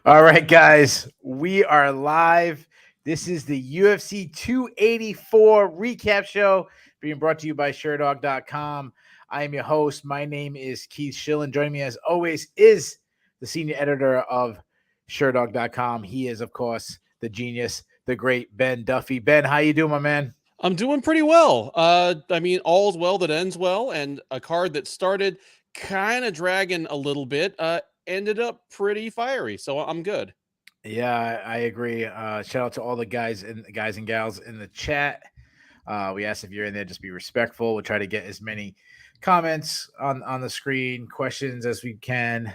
All right, guys, we are live. This is the UFC 284 recap show being brought to you by Sherdog.com. I am your host. My name is Keith Shillan. Joining me, as always, is the senior editor of Sherdog.com. He is, of course, the genius, the great Ben Duffy. Ben, how you doing, my man? I'm doing pretty well. All's well that ends well, and a card that started kind of dragging a little bit ended up pretty fiery, so I'm good. Yeah, I agree. Shout out to all the guys and gals in the chat. We asked if you're in there, just be respectful. We'll try to get as many comments on the screen, questions as we can.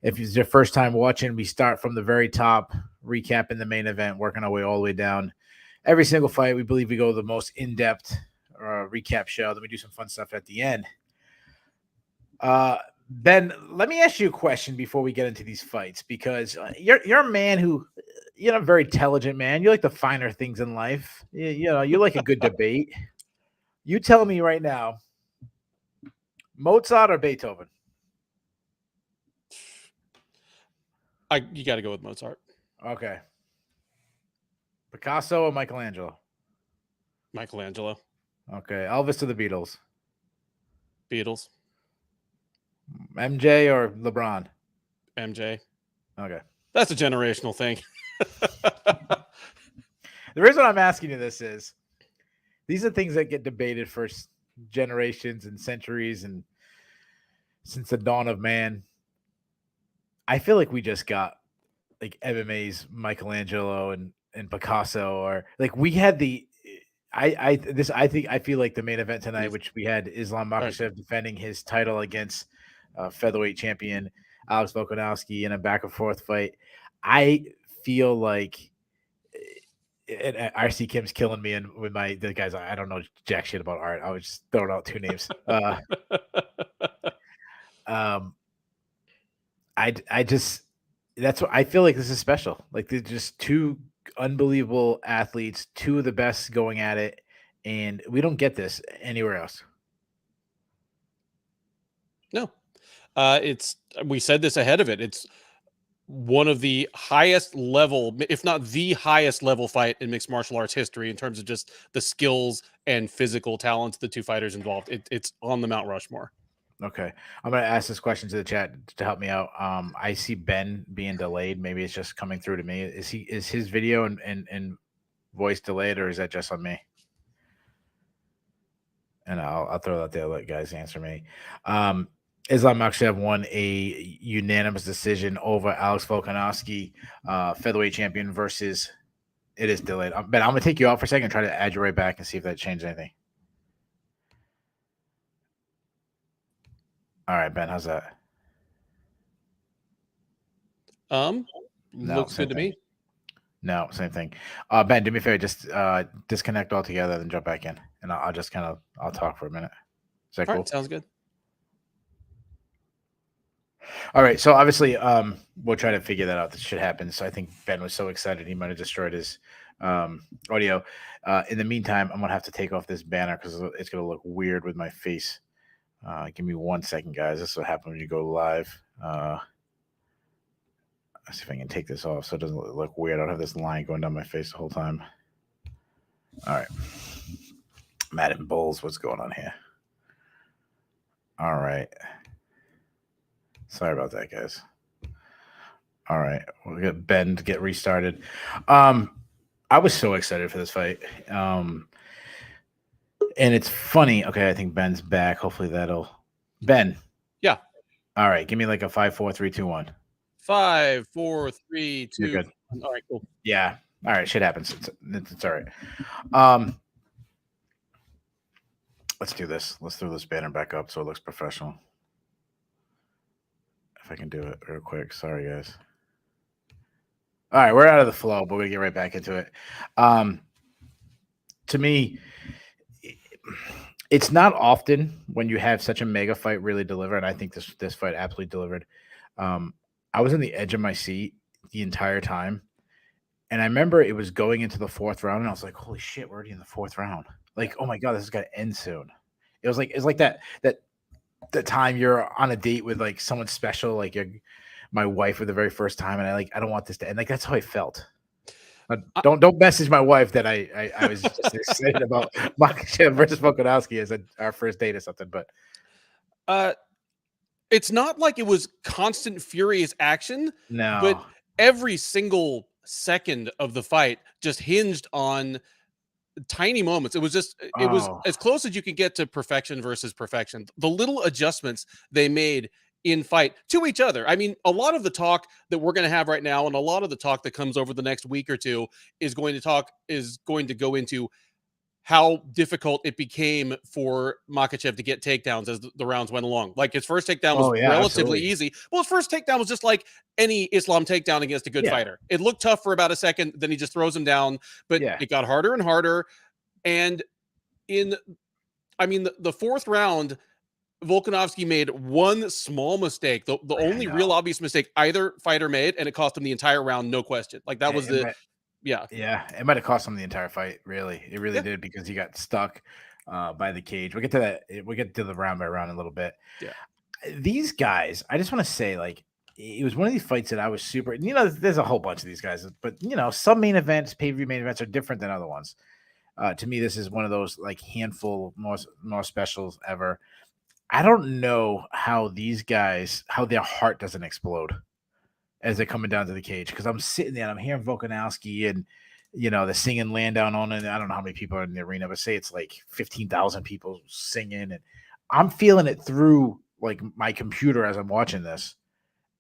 If it's your first time watching, we start from the very top, recapping the main event, working our way all the way down. Every single fight, we believe we go the most in-depth recap show. Then we do some fun stuff at the end. Ben, let me ask you a question before we get into these fights, because you're a man who, a very intelligent man. You like the finer things in life. You like a good debate. You tell me right now, Mozart or Beethoven? You got to go with Mozart. Okay. Picasso or Michelangelo? Michelangelo. Okay. Elvis or the Beatles? Beatles. MJ or LeBron? MJ. Okay. That's a generational thing. The reason I'm asking you this is these are things that get debated for generations and centuries and since the dawn of man. I feel like we just got like MMA's Michelangelo and Picasso, or like we had the I feel like the main event tonight, which we had Islam Makhachev defending his title against featherweight champion Alex Volkanovski in a back and forth fight. I feel like RC Kim's killing me, and with the guys, I don't know jack shit about art. I was just throwing out two names. I just that's what I feel like. This is special. Like they're just two unbelievable athletes, two of the best going at it, and we don't get this anywhere else. No, we said this ahead of it. It's one of the highest level, if not the highest level fight in mixed martial arts history in terms of just the skills and physical talents of the two fighters involved. It's on the Mount Rushmore. Okay. I'm going to ask this question to the chat to help me out. I see Ben being delayed. Maybe it's just coming through to me. Is his video and voice delayed, or is that just on me? And I'll throw that there. Let guys answer me. Islam Makhachev won a unanimous decision over Alex Volkanovski, featherweight champion, versus it is delayed. Ben, I'm going to take you out for a second and try to add you right back and see if that changed anything. All right, Ben, how's that? Looks good to me. No, same thing. Ben, do me a favor, just disconnect altogether, then jump back in, and I'll just I'll talk for a minute. Is that cool? Right, sounds good. All right, so obviously, we'll try to figure that out. This shit happens. So I think Ben was so excited he might have destroyed his audio. In the meantime, I'm gonna have to take off this banner because it's gonna look weird with my face. Give me 1 second, guys. This is what happens when you go live. Let's see if I can take this off so it doesn't look weird. I don't have this line going down my face the whole time. All right. Madden Bulls, what's going on here? All right. Sorry about that, guys. All right. We'll get Ben to get restarted. I was so excited for this fight. And it's funny. Okay, I think Ben's back. Hopefully that'll... Ben. Yeah. All right. Give me like a 5, 4, 3, 2, 1. 5, 4, 3, 2. You're good. All right, cool. Yeah. All right. Shit happens. It's all right. Let's do this. Let's throw this banner back up so it looks professional. If I can do it real quick. Sorry, guys. All right. We're out of the flow, but we're going to get right back into it. To me, it's not often when you have such a mega fight really deliver, and I think this fight absolutely delivered. I was on the edge of my seat the entire time. And I remember it was going into the fourth round, and I was like, holy shit, we're already in the fourth round. Like, oh my God, this is gonna end soon. It's like that time you're on a date with like someone special, like your my wife for the very first time, and I don't want this to end. Like, that's how I felt. I- Don't message my wife that I was just excited about Makhachev versus Volkanovski as our first date or something. But uh, it's not like it was constant furious action, but no, every single second of the fight just hinged on tiny moments. It was oh as close as you could get to perfection versus perfection. The little adjustments they made in fight to each other. I mean, a lot of the talk that we're going to have right now and a lot of the talk that comes over the next week or two is going to go into how difficult it became for Makhachev to get takedowns as the rounds went along. Like his first takedown was oh yeah, relatively absolutely, easy. Well, his first takedown was just like any Islam takedown against a good yeah, fighter. It looked tough for about a second, then he just throws him down, but yeah. it got harder and harder. And in, I mean, the fourth round, Volkanovski made one small mistake, the I only real know. obvious mistake either fighter made, and it cost him the entire round, no question. Like that was It the, might, yeah, yeah, it might have cost him the entire fight. Really, it really yeah, did because he got stuck by the cage. We'll get to that. We'll get to the round by round in a little bit. yeah. These guys, I just want to say, like, it was one of these fights that I was super. There's a whole bunch of these guys, but some main events, pay-per-view main events, are different than other ones. To me, this is one of those like handful more specials ever. I don't know how these guys, how their heart doesn't explode as they're coming down to the cage, because I'm sitting there and I'm hearing Volkanovski and they're singing "Land Down" on it. I don't know how many people are in the arena, but say it's like 15,000 people singing, and I'm feeling it through like my computer as I'm watching this,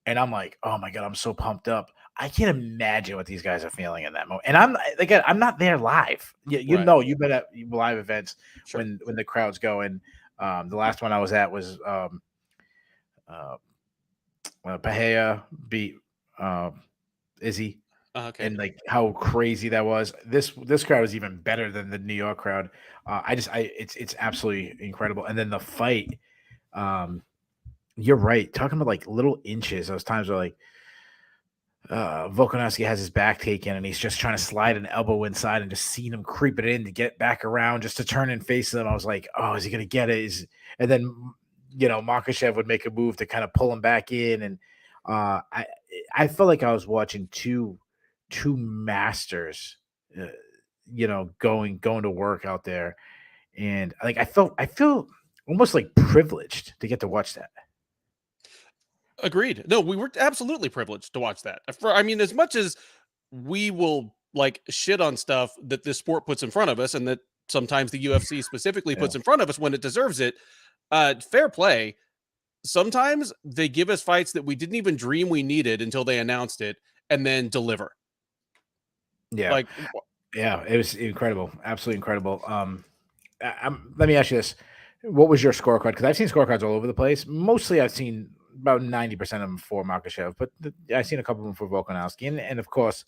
and I'm like, oh my god, I'm so pumped up. I can't imagine what these guys are feeling in that moment. And I'm not there live. Right. You've been at live events Sure. when the crowd's going. The last one I was at was uh, Pahea beat uh, Izzy, Okay. and like how crazy that was. This crowd is even better than the New York crowd. It's absolutely incredible. And then the fight, um, you're right. Talking about like little inches, those times where like Volkanovski has his back taken and he's just trying to slide an elbow inside and just seeing him creep it in to get back around just to turn and face them. I was like, oh, is he gonna get it? And then Makhachev would make a move to kind of pull him back in, and I felt like I was watching two masters, uh, going to work out there, and like I feel almost like privileged to get to watch that. Agreed. No, we were absolutely privileged to watch that. I mean, as much as we will like shit on stuff that this sport puts in front of us, and that sometimes the UFC specifically Yeah. puts in front of us when it deserves it, fair play. Sometimes they give us fights that we didn't even dream we needed until they announced it, and then deliver. Yeah. Like, Yeah, it was incredible, absolutely incredible. Let me ask you this: what was your scorecard? Because I've seen scorecards all over the place. Mostly, I've seen about 90% of them for Makhachev, but I've seen a couple of them for Volkanovski, and of course,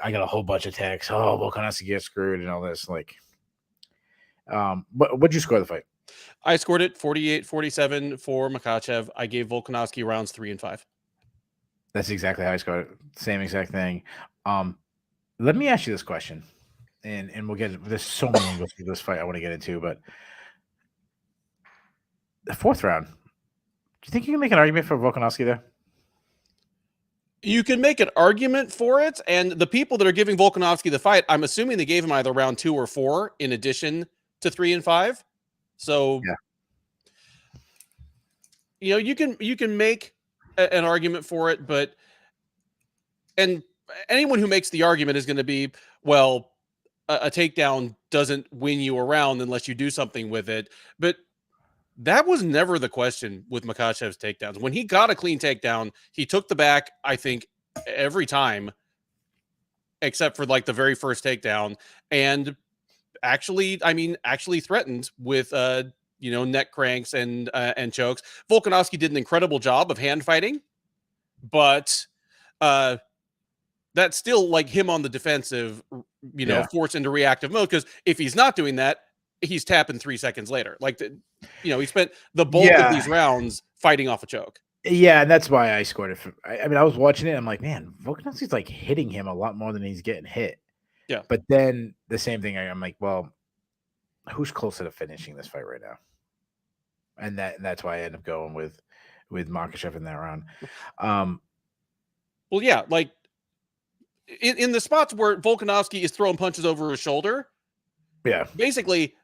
I got a whole bunch of texts. Oh, Volkanovski gets screwed and all this. Like, what'd you score the fight? I scored it 48-47 for Makhachev. I gave Volkanovski rounds 3 and 5. That's exactly how I scored it. Same exact thing. Um, Let me ask you this question, and we'll get. There's so many angles to this fight I want to get into, but the fourth round. Do you think you can make an argument for Volkanovski there? You can make an argument for it, and the people that are giving Volkanovski the fight, I'm assuming they gave him either round 2 or 4 in addition to 3 and 5. So, Yeah. you can make an argument for it, but and anyone who makes the argument is going to be, well, a takedown doesn't win you around unless you do something with it. But that was never the question with Makhachev's takedowns. When he got a clean takedown, he took the back, I think, every time, except for like the very first takedown. And actually threatened with neck cranks and chokes. Volkanovski did an incredible job of hand fighting, but uh that's still like him on the defensive, Yeah. forced into reactive mode. Because if he's not doing that, he's tapping 3 seconds later. Like, he spent the bulk of Yeah. these rounds fighting off a choke. Yeah, and that's why I scored it. I mean, I was watching it. I'm like, man, Volkanovski's like hitting him a lot more than he's getting hit. Yeah. But then the same thing. I'm like, well, who's closer to finishing this fight right now? And that's why I end up going with Makhachev in that round. Well, yeah, like in the spots where Volkanovski is throwing punches over his shoulder, basically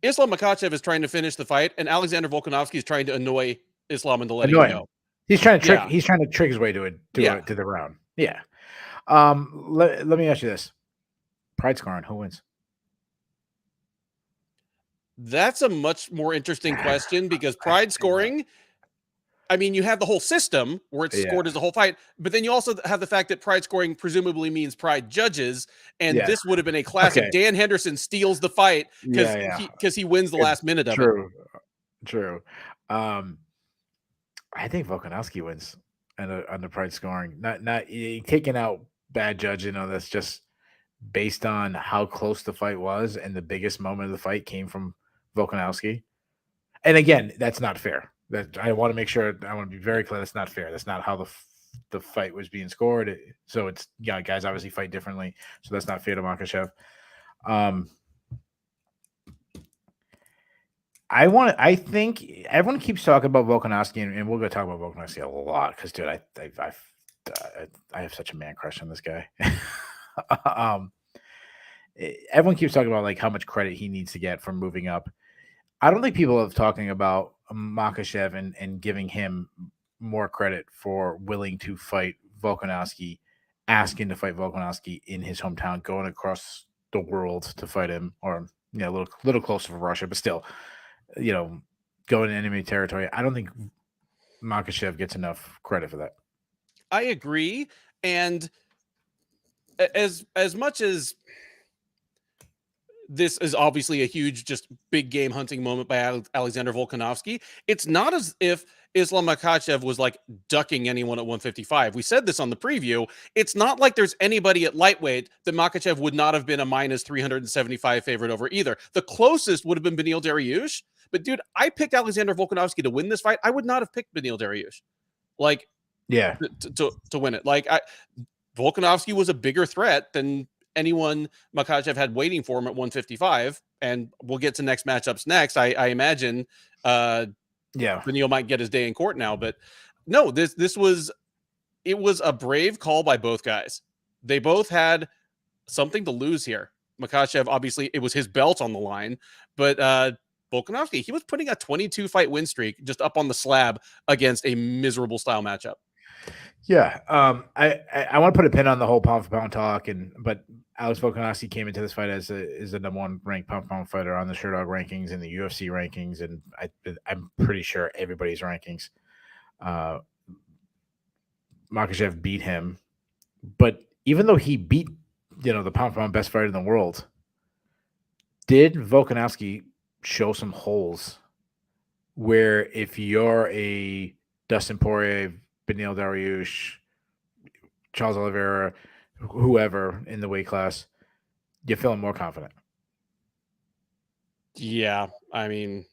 Islam Makhachev is trying to finish the fight, and Alexander Volkanovski is trying to annoy Islam into letting him go. He's trying to trick. Yeah. He's trying to trick his way to it to the round. Yeah. Let me ask you this: pride scoring, who wins? That's a much more interesting question because pride scoring, I mean, you have the whole system where it's scored as a whole fight, but then you also have the fact that pride scoring presumably means pride judges, and this would have been a classic. Dan Henderson steals the fight because he wins the last minute of it. True. I think Volkanovski wins on the pride scoring. Not taking out bad judging. That's just based on how close the fight was, and the biggest moment of the fight came from Volkanovski. And again, that's not fair. That I want to make sure. I want to be very clear. That's not fair. That's not how the fight was being scored. So it's guys obviously fight differently. So that's not fair to Makhachev. I think everyone keeps talking about Volkanovski, and we're going to talk about Volkanovski a lot because, dude, I have such a man crush on this guy. Everyone keeps talking about like how much credit he needs to get from moving up. I don't think people are talking about Makhachev and giving him more credit for willing to fight Volkanovski, asking to fight Volkanovski in his hometown, going across the world to fight him, or a little closer for Russia, but still, going to enemy territory. I don't think Makhachev gets enough credit for that. I agree, and as much as this is obviously a huge, just big game hunting moment by Alexander Volkanovski, it's not as if Islam Makhachev was like ducking anyone at 155. We said this on the preview. It's not like there's anybody at lightweight that Makhachev would not have been a minus 375 favorite over either. The closest would have been Beneil Dariush. But dude, I picked Alexander Volkanovski to win this fight. I would not have picked Beneil Dariush, like, to win it. Like, Volkanovski was a bigger threat than anyone Makhachev had waiting for him at 155, and we'll get to next matchups next. I imagine Beneil might get his day in court now, but no, it was a brave call by both guys. They both had something to lose here. Makhachev, obviously, it was his belt on the line, but Volkanovski, he was putting a 22 fight win streak just up on the slab against a miserable style matchup. Yeah, I want to put a pin on the whole pound for pound talk, but Alex Volkanovski came into this fight as the number one ranked pound for pound fighter on the Sherdog rankings and the UFC rankings, and I'm pretty sure everybody's rankings. Makhachev beat him, but even though he beat the pound for pound best fighter in the world, did Volkanovski show some holes where if you're a Dustin Poirier, Beneil Dariush, Charles Oliveira, whoever in the weight class, you're feeling more confident? Yeah, I mean,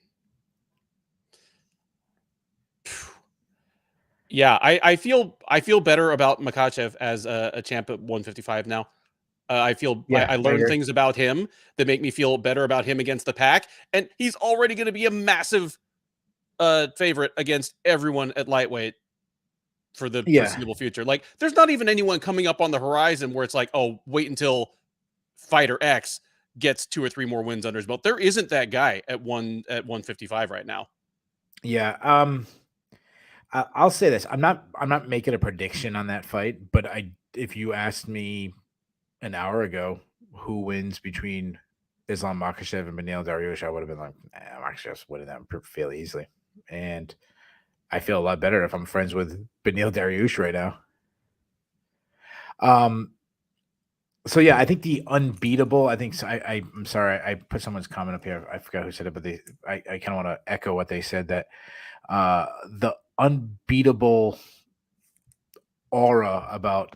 yeah, I feel better about Makhachev as a champ at 155 now. I learned things about him that make me feel better about him against the pack, and he's already going to be a massive favorite against everyone at lightweight for the foreseeable future. Like, there's not even anyone coming up on the horizon where it's like, oh, wait until fighter X gets 2 or 3 more wins under his belt. There isn't that guy at 155 right now. Yeah. I'll say this. I'm not making a prediction on that fight, but if you asked me an hour ago who wins between Islam Makhachev and Beneil Dariush, I would have been like, Makhachev's winning that fairly easily. And I feel a lot better if I'm friends with Beneil Dariush right now. So yeah, I think the unbeatable. I think I'm sorry, I put someone's comment up here. I forgot who said it, but I kind of want to echo what they said, that the unbeatable aura about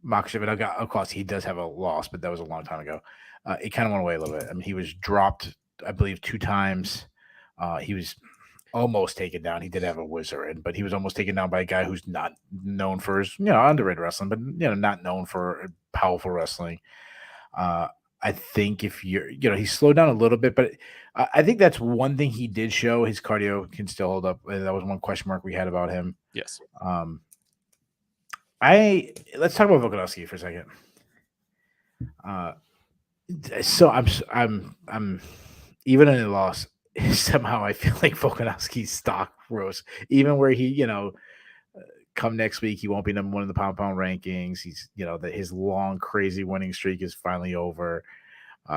Makhachev, and of course he does have a loss, but that was a long time ago. It kind of went away a little bit. I mean, he was dropped, I believe, 2 times. He was almost taken down. He did have a whizzer in, but he was almost taken down by a guy who's not known for his, underrated wrestling, but not known for powerful wrestling. I think if he slowed down a little bit, but I think that's one thing he did show. His cardio can still hold up. That was one question mark we had about him. Yes. Let's talk about Volkanovski for a second. So I'm even in a loss. Somehow I feel like Volkanovski's stock rose, even where he, come next week he won't be number one in the pound rankings. He's, that his long crazy winning streak is finally over.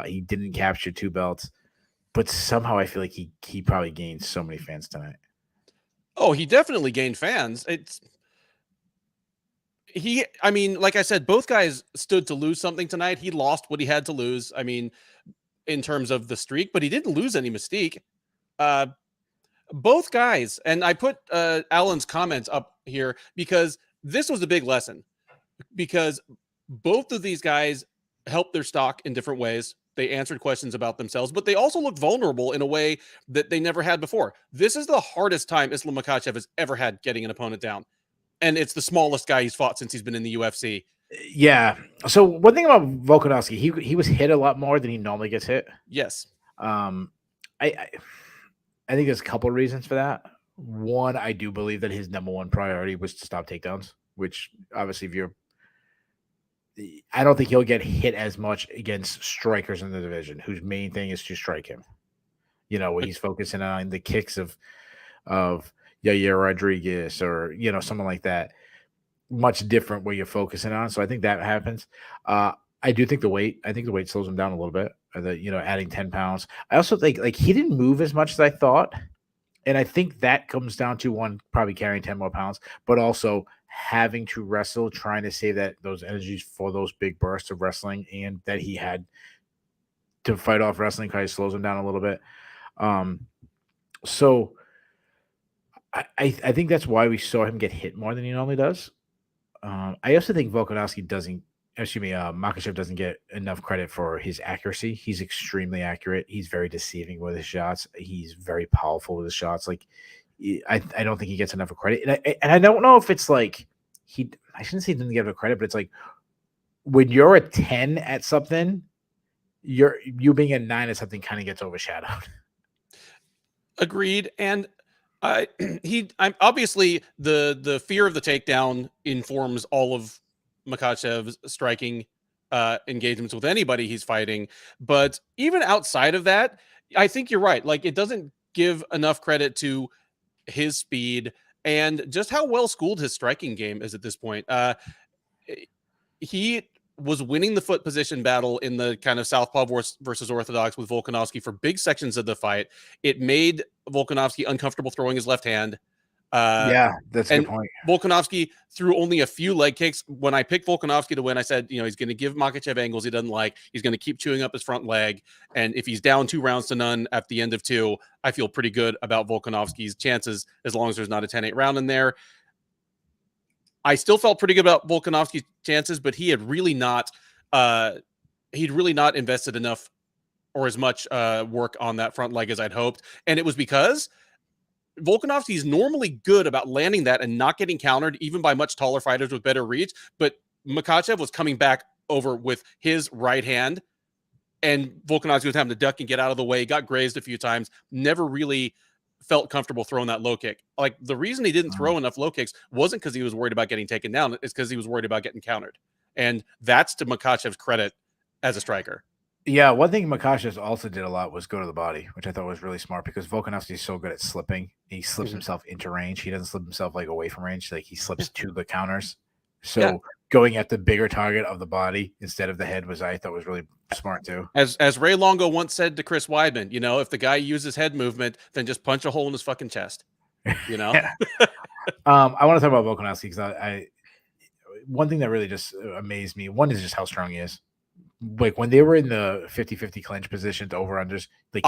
He didn't capture 2 belts, but somehow I feel like he probably gained so many fans tonight. Oh, he definitely gained fans. I mean, like I said, both guys stood to lose something tonight. He lost what he had to lose. I mean, in terms of the streak, but he didn't lose any mystique. Both guys, and I put Alan's comments up here because this was a big lesson. Because both of these guys helped their stock in different ways. They answered questions about themselves, but they also looked vulnerable in a way that they never had before. This is the hardest time Islam Makhachev has ever had getting an opponent down. And it's the smallest guy he's fought since he's been in the UFC. Yeah. So one thing about Volkanovski, he was hit a lot more than he normally gets hit. Yes. I think there's a couple of reasons for that. One, I do believe that his number one priority was to stop takedowns, which obviously I don't think he'll get hit as much against strikers in the division whose main thing is to strike him. Where he's focusing on the kicks of Yair Rodriguez or someone like that. Much different where you're focusing on. So I think that happens. I do think the weight slows him down a little bit. Adding 10 pounds. I also think like he didn't move as much as I thought. And I think that comes down to one, probably carrying 10 more pounds, but also having to wrestle, trying to save those energies for those big bursts of wrestling, and that he had to fight off wrestling kind of slows him down a little bit. So I think that's why we saw him get hit more than he normally does. I also think Makhachev doesn't get enough credit for his accuracy. He's extremely accurate. He's very deceiving with his shots. He's very powerful with his shots. Like, I don't think he gets enough credit. And I don't know if it's like I shouldn't say he didn't get enough credit, but it's like when you're a 10 at something, you being a 9 at something kind of gets overshadowed. Agreed. And I'm obviously the fear of the takedown informs all of Makhachev's striking engagements with anybody he's fighting. But even outside of that, I think you're right. Like, it doesn't give enough credit to his speed and just how well schooled his striking game is at this point. He was winning the foot position battle in the kind of southpaw versus orthodox with Volkanovski for big sections of the fight. It made Volkanovski uncomfortable throwing his left hand. Yeah, that's a good point. Volkanovski threw only a few leg kicks. When I picked Volkanovski to win, I said, he's going to give Makhachev angles he doesn't like. He's going to keep chewing up his front leg. And if he's down 2 rounds to none at the end of 2, I feel pretty good about Volkanovski's chances as long as there's not a 10-8 round in there. I still felt pretty good about Volkanovski's chances, but he had really not invested enough or as much work on that front leg as I'd hoped. And it was because Volkanovski is normally good about landing that and not getting countered, even by much taller fighters with better reach. But Makhachev was coming back over with his right hand, and Volkanovski was having to duck and get out of the way. Got grazed a few times. Never really felt comfortable throwing that low kick. Like, the reason he didn't throw enough low kicks wasn't because he was worried about getting taken down. It's because he was worried about getting countered. And that's to Makhachev's credit as a striker. Yeah, one thing Makhachev also did a lot was go to the body, which I thought was really smart because Volkanovski is so good at slipping. He slips himself into range. He doesn't slip himself like away from range. Like, he slips to the counters. So going at the bigger target of the body instead of the head I thought was really smart too. As Ray Longo once said to Chris Weidman, if the guy uses head movement, then just punch a hole in his fucking chest. I want to talk about Volkanovski because one thing that really just amazed me, one is just how strong he is. Like, when they were in the 50-50 clinch position to over-unders, like,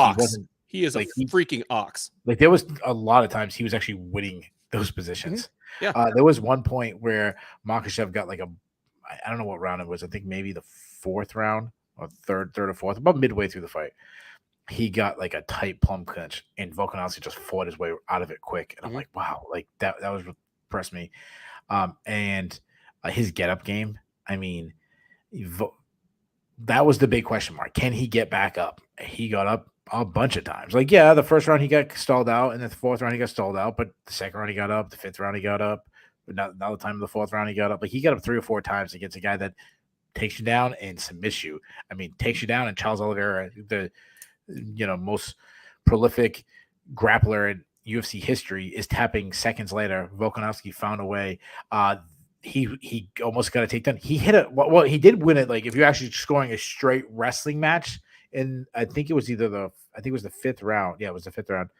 he is like a freaking ox. Like, there was a lot of times he was actually winning those positions. Yeah. There was one point where Makhachev got like I don't know what round it was. I think maybe the 4th round or third or 4th, about midway through the fight. He got like a tight plum clinch, and Volkanovski just fought his way out of it quick. And I'm like, wow, like that was impressed me. And his get-up game, I mean, that was the big question mark. Can he get back up? He got up a bunch of times. Like, yeah, the first round he got stalled out, and the 4th round he got stalled out, but the 2nd round he got up, the 5th round he got up, But now the time of the fourth round, he got up. Like he got up 3 or 4 times against a guy that takes you down and submits you. I mean, takes you down, and Charles Oliveira, the most prolific grappler in UFC history, is tapping seconds later. Volkanovski found a way. He almost got a takedown. He hit it. Well, he did win it. Like if you're actually scoring a straight wrestling match, and I think it was the 5th round. Yeah, it was the 5th round.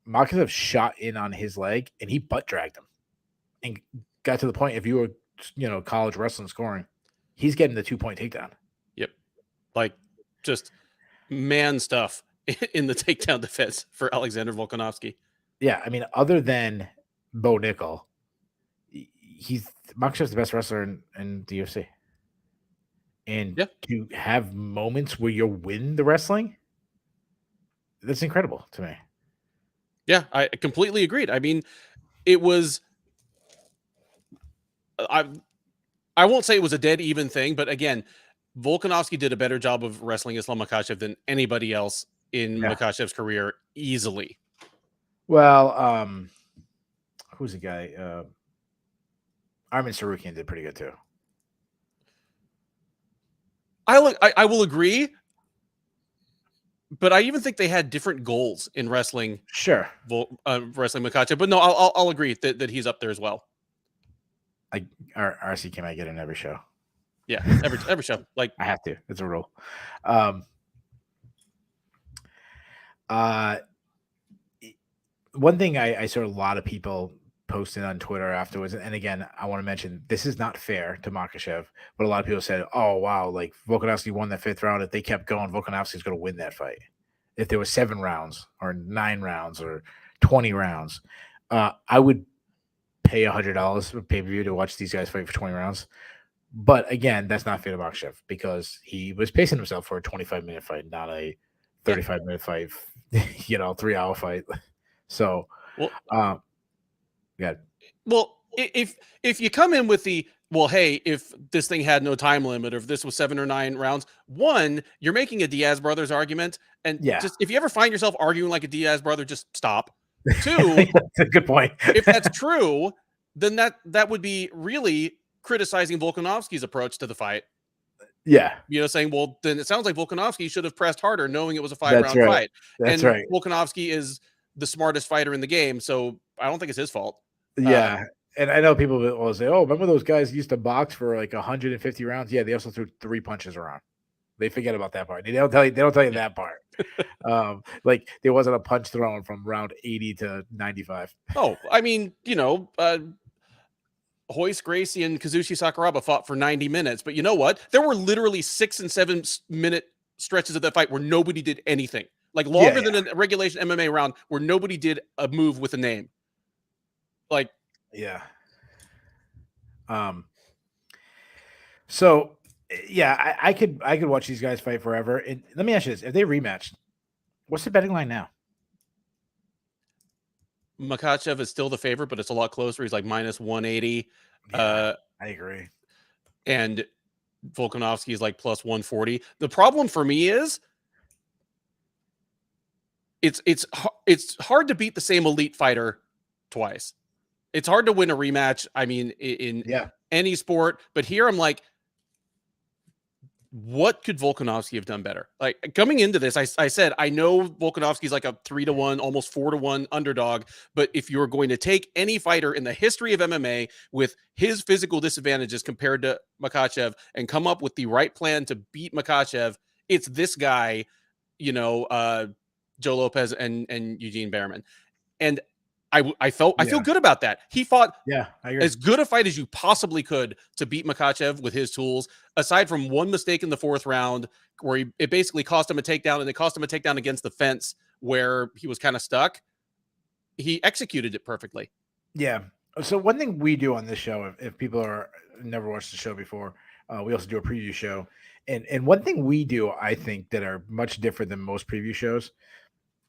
Makhachev shot in on his leg, and he butt dragged him, and got to the point. If you were, college wrestling scoring, he's getting the 2-point takedown. Yep, like just man stuff in the takedown defense for Alexander Volkanovski. Yeah, I mean, other than Bo Nickel, Makhachev's the best wrestler in the UFC. And to have moments where you win the wrestling, that's incredible to me. Yeah, I completely agreed. I mean, it was I won't say it was a dead even thing, but again, Volkanovski did a better job of wrestling Islam Makhachev than anybody else in Makhachev's career easily. Well, who's the guy? Armin Sarukian did pretty good too. I will agree, but I even think they had different goals in wrestling. Sure, wrestling Makhachev, but no, I'll agree that he's up there as well. RC might get in every show. Yeah, every show. Like I have to. It's a rule. One thing I saw a lot of people posting on Twitter afterwards, and again, I want to mention this is not fair to Makhachev, but a lot of people said, "Oh wow, like Volkanovski won that 5th round. If they kept going, Volkanovski's going to win that fight. If there were 7 rounds or 9 rounds or 20 rounds, I would pay $100 for pay-per-view to watch these guys fight for 20 rounds." But again, that's not fair to Makhachev because he was pacing himself for a 25-minute fight, not a 35-minute fight, 3-hour fight. So, yeah. Well, if you come in with the hey, if this thing had no time limit, or if this was 7 or 9 rounds, one, you're making a Diaz brothers argument, and just if you ever find yourself arguing like a Diaz brother, just stop. 2, that's a good point. If that's true, then that would be really criticizing Volkanovski's approach to the fight. Yeah, saying, well, then it sounds like Volkanovski should have pressed harder, knowing it was a 5-round fight. That's right. Volkanovski is the smartest fighter in the game, so I don't think it's his fault. Yeah, and I know people will say, "Oh, remember those guys used to box for like 150 rounds?" Yeah, they also threw 3 punches around. They forget about that part. They don't tell you that part. Like there wasn't a punch thrown from round 80 to 95. Oh, I mean, Royce Gracie and Kazushi Sakuraba fought for 90 minutes, but you know what? There were literally 6 and 7 minute stretches of that fight where nobody did anything. Like longer than a regulation MMA round where nobody did a move with a name. Like, yeah. So yeah, I could watch these guys fight forever. And let me ask you this: if they rematched, what's the betting line now? Makhachev is still the favorite, but it's a lot closer. He's like minus 180. Yeah, I agree. And Volkanovski is like plus 140. The problem for me is it's hard to beat the same elite fighter twice. It's hard to win a rematch. I mean, in any sport, but here I'm like, what could Volkanovski have done better? Like coming into this, I said, I know Volkanovski's like a 3-1, almost 4-1 underdog, but if you're going to take any fighter in the history of MMA with his physical disadvantages compared to Makhachev and come up with the right plan to beat Makhachev, it's this guy, Joe Lopez and Eugene Behrman. And I feel good about that. He fought as good a fight as you possibly could to beat Makhachev with his tools, aside from one mistake in the 4th round where it basically cost him a takedown, and it cost him a takedown against the fence where he was kind of stuck. He executed it perfectly. Yeah. So one thing we do on this show, if people are never watched the show before, we also do a preview show. And one thing we do, I think, that are much different than most preview shows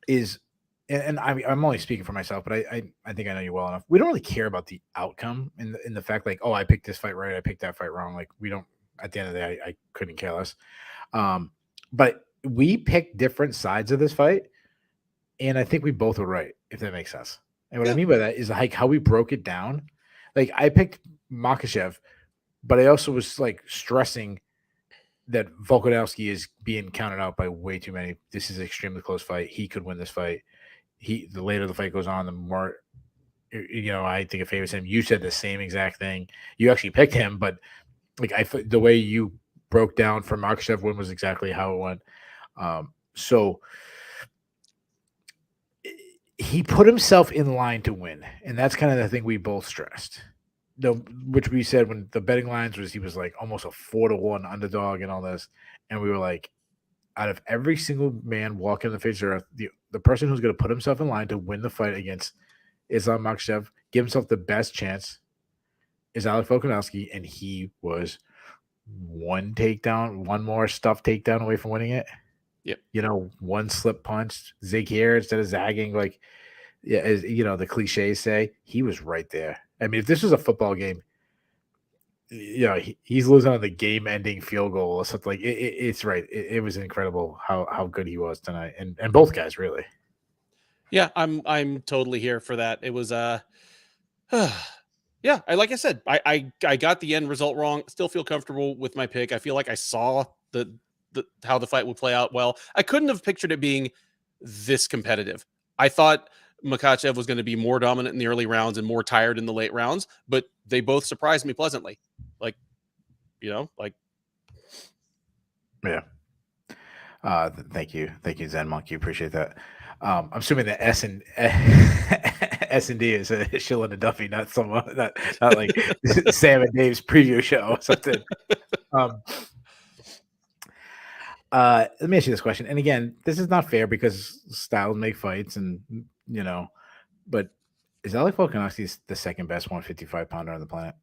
is, and I'm only speaking for myself, but I think I know you well enough. We don't really care about the outcome in the fact, like, oh, I picked this fight right, I picked that fight wrong. Like we don't. At the end of the day, I couldn't care less. But we picked different sides of this fight, and I think we both were right, if that makes sense. And what I mean by that is like how we broke it down. like I picked Makhachev, but I also was like stressing that Volkanovski is being counted out by way too many. This is an extremely close fight. He could win this fight. The later the fight goes on, the more I think it favors him. You said the same exact thing. You actually picked him, but like the way you broke down for Makhachev win was exactly how it went. So he put himself in line to win, and that's kind of the thing we both stressed. Which we said when the betting lines was he was like almost a 4-1 underdog and all this, and we were like, out of every single man walking the face of earth, the person who's going to put himself in line to win the fight against Islam Makhachev, give himself the best chance, is Alex Volkanovski, and he was one more stuff takedown away from winning it. Yep. One slip punch, zig here instead of zagging, like, yeah, as the cliches say, he was right there. I mean, if this was a football game, he's losing on the game-ending field goal or something. Like it's right. It was incredible how good he was tonight, and both guys really. Yeah, I'm totally here for that. It was yeah, like I said, I got the end result wrong. Still feel comfortable with my pick. I feel like I saw the how the fight would play out well. I couldn't have pictured it being this competitive. I thought Makhachev was going to be more dominant in the early rounds and more tired in the late rounds, but they both surprised me pleasantly. Like, yeah. Thank you, Zen Monkey. Appreciate that. I'm assuming the S and D is Shillan and Duffy, not someone not like Sam and Dave's preview show or something. Let me ask you this question, and again, this is not fair because styles make fights, and but is Alex Volkanovski the second best 155-pounder on the planet?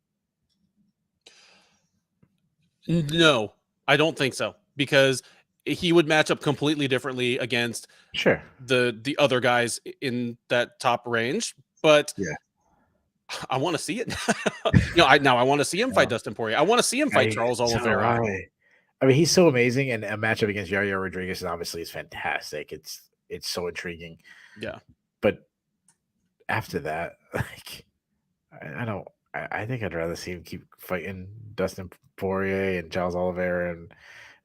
No, I don't think so, because he would match up completely differently against the other guys in that top range. But yeah, I want to see it. I want to see him fight Dustin Poirier. I want to see him fight Charles Oliveira. I mean, he's so amazing, and a matchup against Yair Rodriguez is fantastic. It's so intriguing. Yeah, but after that, like, I don't. I think I'd rather see him keep fighting Dustin Poirier and Charles Oliveira and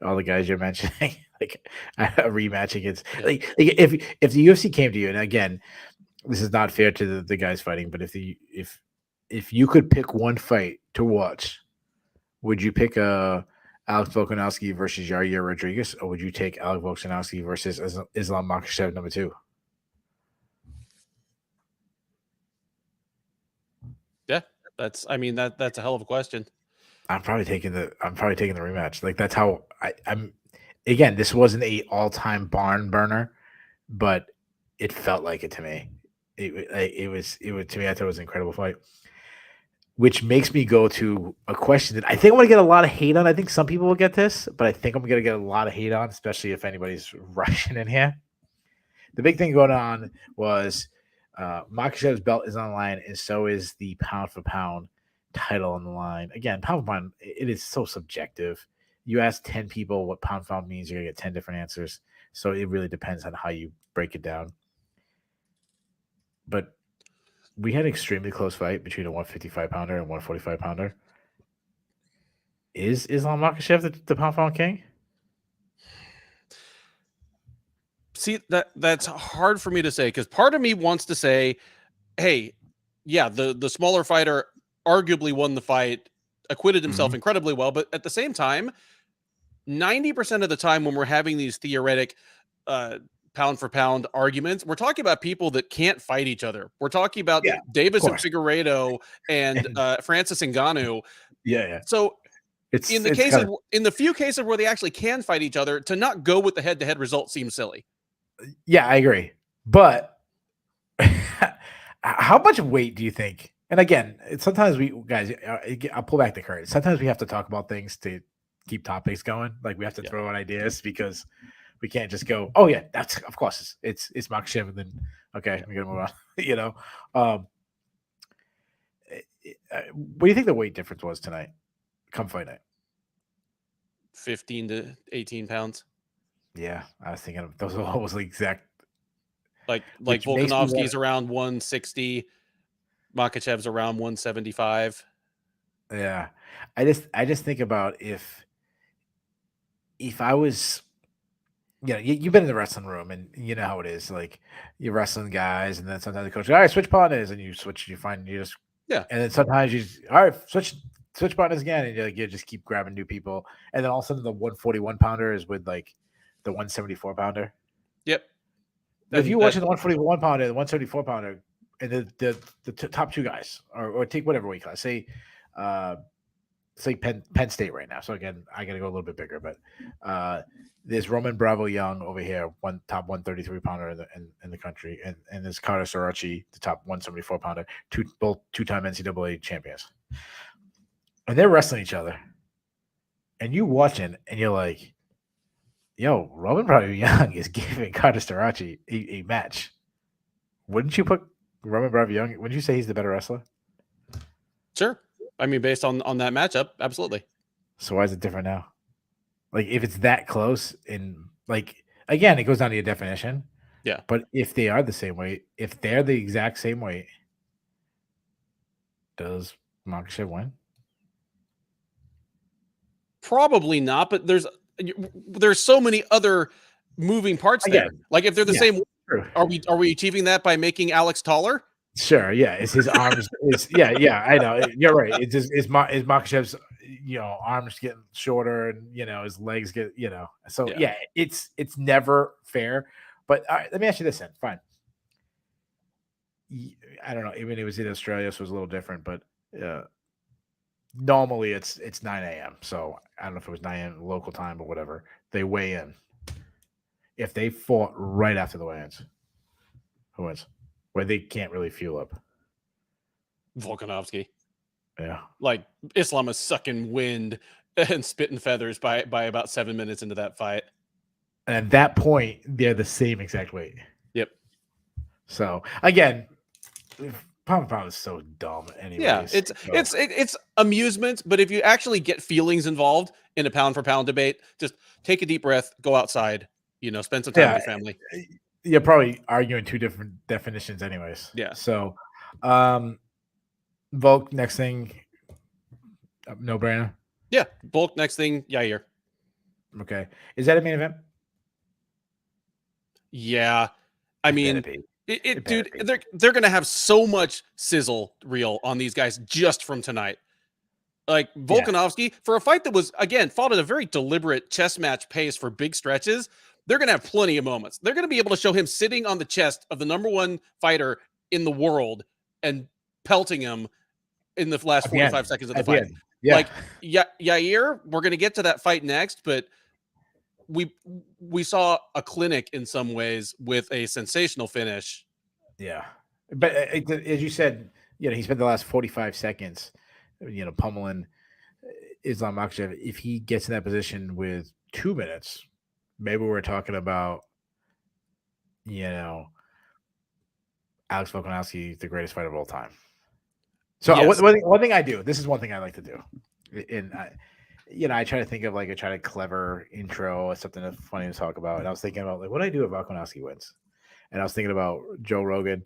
all the guys you're mentioning. Like a rematch against like if the UFC came to you, and again, this is not fair to the guys fighting, but if you could pick one fight to watch, would you pick Alex Volkanovski versus Yair Rodriguez, or would you take Alex Volkanovski versus Islam Makhachev number 2? Yeah, that's a hell of a question. I'm probably taking the rematch. Like that's how I'm. Again, this wasn't a all-time barn burner, but it felt like it to me. It was to me. I thought it was an incredible fight, which makes me go to a question that I think I'm going to get a lot of hate on. I think some people will get this, but I think I'm going to get a lot of hate on, especially if anybody's Russian in here. The big thing going on was Makhachev's belt is on the line, and so is the pound for pound title on the line. Again, pound for pound, it is so subjective. You ask 10 people what pound for pound means, you're going to get 10 different answers. So it really depends on how you break it down. But we had an extremely close fight between a 155-pounder and 145-pounder. Is Islam Makhachev the pound for pound king? See, that's hard for me to say, because part of me wants to say, hey, yeah, the smaller fighter arguably won the fight, acquitted himself incredibly well, but at the same time, 90% of the time when we're having these theoretic pound for pound arguments, we're talking about people that can't fight each other. We're talking about Davis and Figueiredo and Francis Ngannou. Yeah. So in the few cases where they actually can fight each other, to not go with the head-to-head result seems silly. Yeah, I agree. But how much weight do you think? And again, sometimes I'll pull back the curtain. Sometimes we have to talk about things to keep topics going. Like we have to throw out ideas because we can't just go, oh yeah, that's of course it's Makhachev, and then okay, we gotta move on. What do you think the weight difference was tonight? Come fight night. 15 to 18 pounds. Yeah, I was thinking of those. Almost the exact. Like Volkanovski's around 160. Makhachev's around 175. Yeah, I just think about if I was, you've been in the wrestling room and you know how it is. Like you're wrestling guys, and then sometimes the coach, all right, switch partners, and you switch. You find you just Yeah. and then sometimes all right, switch partners again, and you just keep grabbing new people, and then all of a sudden the 141 pounder is with like the 174 pounder. Yep. But if And you're that, watching the 141 pounder, the 174 pounder, and the top two guys, or take whatever weight class, say, it's like Penn State right now. So again, I got to go a little bit bigger, but there's Roman Bravo Young over here, top 133 pounder in the country, and there's Carter Sorachi, the top 174 pounder, both two-time NCAA champions, and they're wrestling each other, and you watching, and you're like, yo, Roman Bravo Young is giving Carter Sorachi a match. Wouldn't you put Roman Bravo Young? Wouldn't you say he's the better wrestler? sure. I mean, based on that matchup, absolutely. So why is it different now? Like if it's that close, and like again, it goes down to your definition. Yeah. But if they are the same weight, if they're the exact same weight, does Makhachev win? Probably not, but there's so many other moving parts there. Like if they're the same, true. are we achieving that by making Alex taller? Sure, yeah. Is his arms? Yeah. I know you're right. It's just is Makhachev's arms getting shorter, and his legs get So yeah, it's never fair. But all right, let me ask you this then. Fine. I don't know. Even it was in Australia, so it was a little different. But normally it's 9 a.m. So I don't know if it was 9 a.m. local time or whatever. They weigh in. If they fought right after the weigh-ins, who wins? Where they can't really fuel up. Volkanovski. Yeah. Like Islam is sucking wind and spitting feathers by about 7 minutes into that fight. And at that point, they're the same exact weight. Yep. So again, pound for pound is so dumb anyways. Yeah, it's amusement, but if you actually get feelings involved in a pound for pound debate, just take a deep breath, go outside, spend some time with your family. You're probably arguing two different definitions anyways. Yeah. So Volk, next thing, no brainer. Yeah. Volk, next thing, Yair. Okay. Is that a main event? Yeah. I mean, dude, they're gonna have so much sizzle reel on these guys just from tonight. Like Volkanovski, for a fight that was again fought at a very deliberate chess match pace for big stretches, they're gonna have plenty of moments. They're gonna be able to show him sitting on the chest of the number one fighter in the world and pelting him in the last 45 seconds of the fight. Yeah. Like Yair, we're gonna get to that fight next, but we saw a clinic in some ways with a sensational finish. Yeah, but as you said, he spent the last 45 seconds, pummeling Islam Makhachev. If he gets in that position with 2 minutes, maybe we're talking about, Alex Volkanovski, the greatest fighter of all time. So yes. One thing I do, this is one thing I like to do, and I try to think of a clever intro or something that's funny to talk about. And I was thinking about what do I do if Volkanovski wins? And I was thinking about Joe Rogan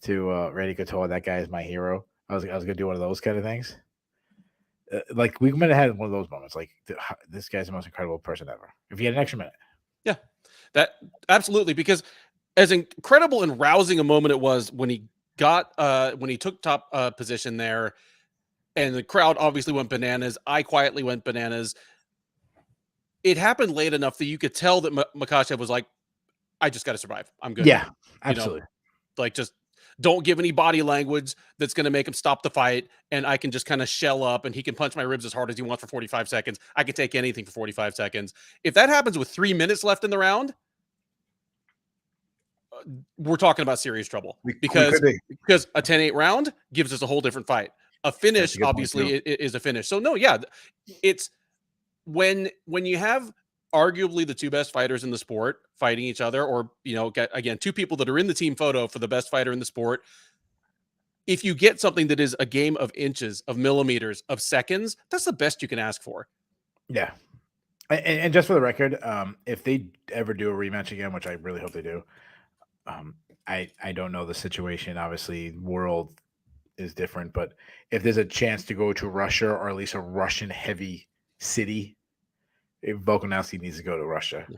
to Randy Couture. That guy is my hero. I was gonna do one of those kind of things. We might have had one of those moments. Like this guy's the most incredible person ever. If he had an extra minute. Yeah, that absolutely, because as incredible and rousing a moment it was when he took top position there. And the crowd obviously went bananas. I quietly went bananas. It happened late enough that you could tell that Makhachev was like, I just got to survive. I'm good. Yeah, absolutely. Just don't give any body language that's going to make him stop the fight. And I can just kind of shell up and he can punch my ribs as hard as he wants for 45 seconds. I can take anything for 45 seconds. If that happens with 3 minutes left in the round, we're talking about serious trouble because a 10-8 round gives us a whole different fight. A finish obviously is a finish. So no, yeah, it's when you have arguably the two best fighters in the sport fighting each other, or again, two people that are in the team photo for the best fighter in the sport. If you get something that is a game of inches, of millimeters, of seconds, that's the best you can ask for. Yeah, and just for the record, if they ever do a rematch again, which I really hope they do, I don't know the situation. Obviously, world is different. But if there's a chance to go to Russia or at least a Russian heavy city, Volkanovski needs to go to Russia. Yeah.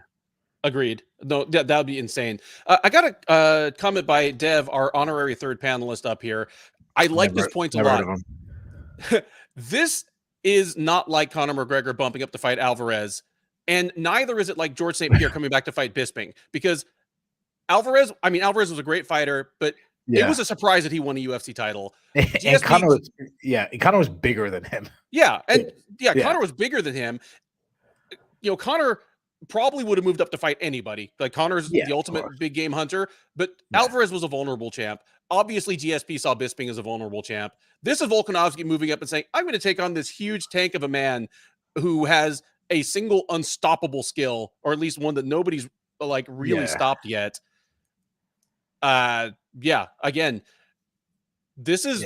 Agreed. No, that would be insane. I got a comment by Dev, our honorary third panelist up here. I like this point a lot. This is not like Conor McGregor bumping up to fight Alvarez, and neither is it like George St. Pierre coming back to fight Bisping, because Alvarez was a great fighter, but it was a surprise that he won a UFC title. And Conor was bigger than him. Yeah, Conor was bigger than him. Conor probably would have moved up to fight anybody. Like, Conor's the ultimate big game hunter, but Alvarez was a vulnerable champ. Obviously, GSP saw Bisping as a vulnerable champ. This is Volkanovski moving up and saying, I'm going to take on this huge tank of a man who has a single unstoppable skill, or at least one that nobody's like really stopped yet. Again, this is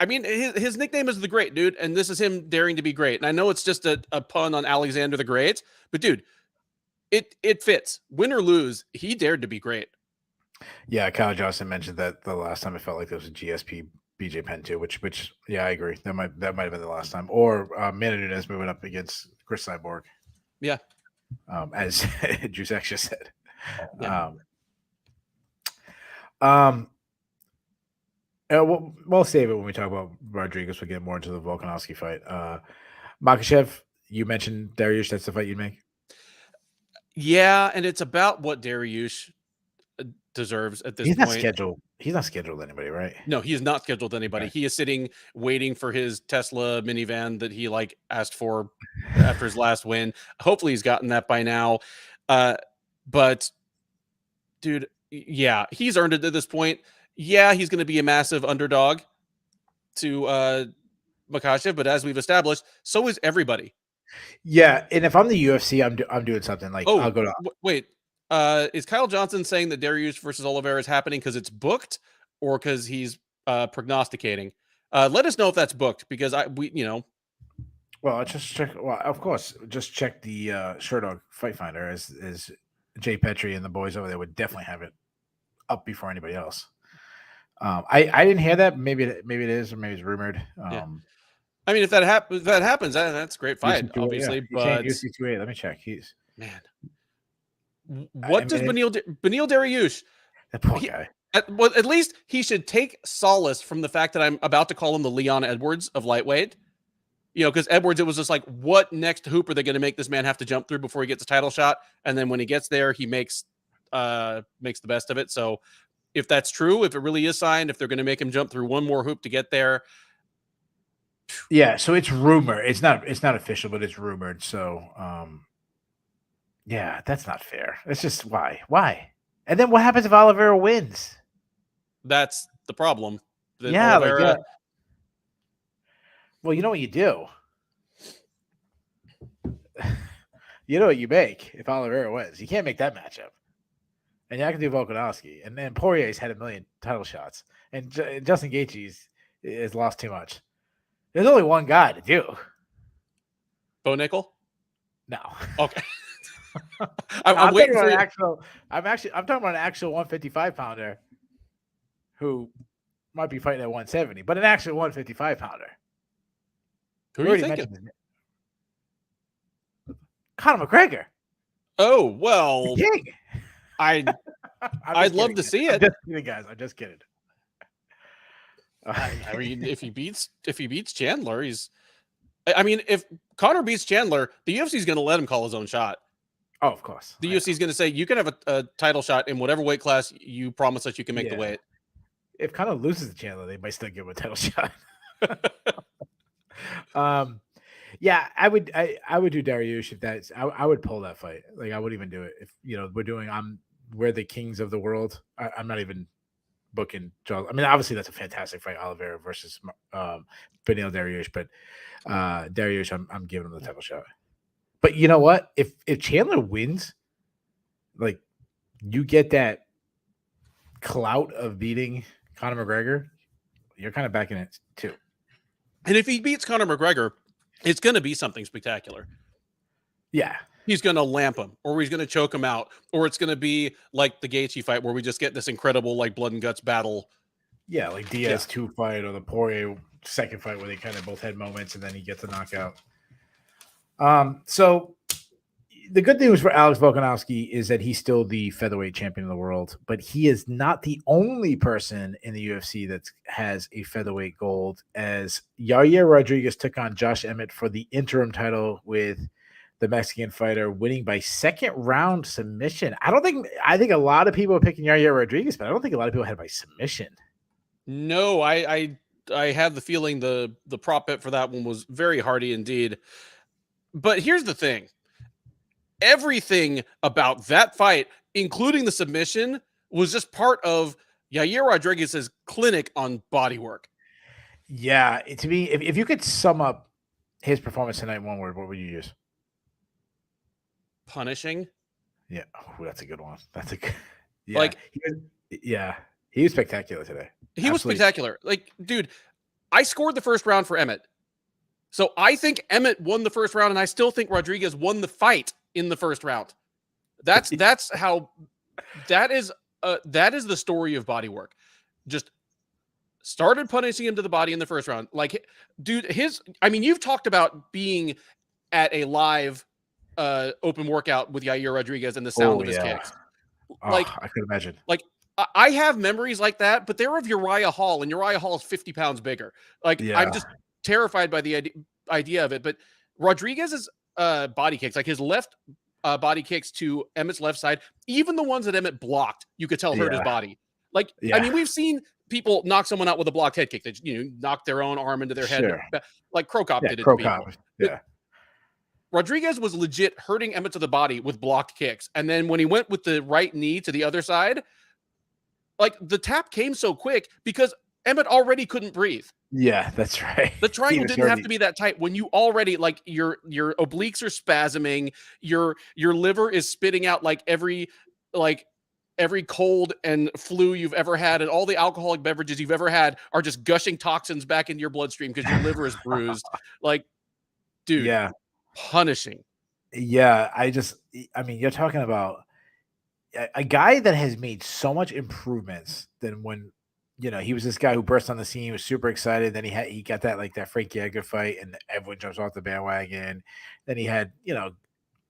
I mean, his nickname is the Great, dude, and this is him daring to be great. And I know it's just a pun on Alexander the Great, but dude, it fits. Win or lose, he dared to be great. Yeah, Kyle Johnson mentioned that the last time it felt like there was a GSP BJ Penn too, which I agree. That might have been the last time. Or Manu Nunes moving up against Chris Cyborg. Yeah. As Juice X just said. Yeah. We'll save it when we talk about Rodriguez. We'll get more into the Volkanovski fight. Makhachev, you mentioned Dariush. That's the fight you'd make? Yeah, and it's about what Dariush deserves at this point. He's not scheduled anybody, right? No, he is not scheduled anybody. Okay. He is sitting waiting for his Tesla minivan that he asked for after his last win. Hopefully he's gotten that by now. But dude, yeah, he's earned it at this point. Yeah, he's going to be a massive underdog to Makhachev, but as we've established, so is everybody. Yeah, and if I'm the UFC, I'm doing something like I'll go to. Wait, is Kyle Johnson saying that Dariush versus Oliveira is happening because it's booked or because he's prognosticating? Let us know if that's booked, because Well, just check. Well, of course, just check the Sherdog Fight Finder as Jay Petrie and the boys over there would definitely have it up before anybody else. I didn't hear that. Maybe it is, or maybe it's rumored. I mean, if that happens, that's a great fight, obviously. But UFC 2A, let me check. Does Beneil Dariush? That poor guy. At least he should take solace from the fact that I'm about to call him the Leon Edwards of lightweight. Because Edwards, it was just like, what next hoop are they going to make this man have to jump through before he gets a title shot? And then when he gets there, he makes the best of it. So if that's true, if it really is signed, if they're going to make him jump through one more hoop to get there. Yeah. So it's rumored. It's not official, but it's rumored. So, yeah, that's not fair. It's just why? And then what happens if Oliveira wins? That's the problem. Oliveira... Well, you know what you do. You know what you make if Oliveira wins. You can't make that matchup. And you're not going to do Volkanovski. And then Poirier's had 1 million title shots. And Justin Gaethje has lost too much. There's only one guy to do. Bo Nickel? No. Okay. I'm waiting for I'm talking about an actual 155 pounder who might be fighting at 170, but an actual 155 pounder. Who are you thinking? Conor McGregor. Oh, well. The king. I'd love to see it. I'm just kidding, guys. I'm just kidding. I mean, if he beats Chandler, if Conor beats Chandler, the UFC is going to let him call his own shot. Oh, of course. The UFC is going to say, you can have a title shot in whatever weight class you promise that you can make the weight. If Conor loses to Chandler, they might still give him a title shot. Yeah, I would do Dariush if that's. I would pull that fight. Like, I wouldn't even do it if we're the kings of the world. I'm not even booking Charles. I mean, obviously that's a fantastic fight, Oliveira versus Beneil Dariush, but Dariush, I'm giving him the title shot. But you know what? If Chandler wins, like, you get that clout of beating Conor McGregor, you're kind of back in it too. And if he beats Conor McGregor, it's going to be something spectacular. Yeah. He's going to lamp him, or he's going to choke him out, or it's going to be like the Gaethje fight where we just get this incredible, like, blood and guts battle Yeah, like Diaz 2 fight or the Poirier second fight where they kind of both had moments and then he gets a knockout. So the good news for Alex Volkanovski is that he's still the featherweight champion of the world, but he is not the only person in the UFC that has a featherweight gold, as Yair Rodriguez took on Josh Emmett for the interim title with the Mexican fighter winning by second round submission. I think a lot of people are picking Yair Rodriguez, but I don't think a lot of people had by submission. No, I have the feeling the prop bet for that one was very hearty indeed. But here's the thing. Everything about that fight, including the submission, was just part of Yair Rodriguez's clinic on bodywork. Yeah, to me, if you could sum up his performance tonight in one word, what would you use? Punishing. Yeah, that's a good one. That's a good. Yeah, like he was spectacular today. He was spectacular. Like, dude, I scored the first round for Emmett. So I think Emmett won the first round, and I still think Rodriguez won the fight in the first round. That is the story of bodywork. Just started punishing him to the body in the first round. Like, dude, you've talked about being at a live open workout with Yair Rodriguez and the sound of his kicks. Like, I could imagine. Like, I have memories like that, but they're of Uriah Hall, and Uriah Hall is 50 pounds bigger. Like, I'm just terrified by the idea of it. But Rodriguez's body kicks, like his left body kicks to Emmett's left side, even the ones that Emmett blocked, you could tell hurt his body. Like, we've seen people knock someone out with a blocked head kick. They knock their own arm into their head, like Krokop did it to people. Yeah. Rodriguez was legit hurting Emmett to the body with blocked kicks. And then when he went with the right knee to the other side, like, the tap came so quick because Emmett already couldn't breathe. Yeah, that's right. The triangle didn't have to be that tight when you already, like, your obliques are spasming, your liver is spitting out like every cold and flu you've ever had, and all the alcoholic beverages you've ever had are just gushing toxins back into your bloodstream because your liver is bruised. Like, dude, punishing. Yeah, you're talking about a guy that has made so much improvements than when he was this guy who burst on the scene, was super excited. Then he got that Frankie Edgar fight, and everyone jumps off the bandwagon. Then he had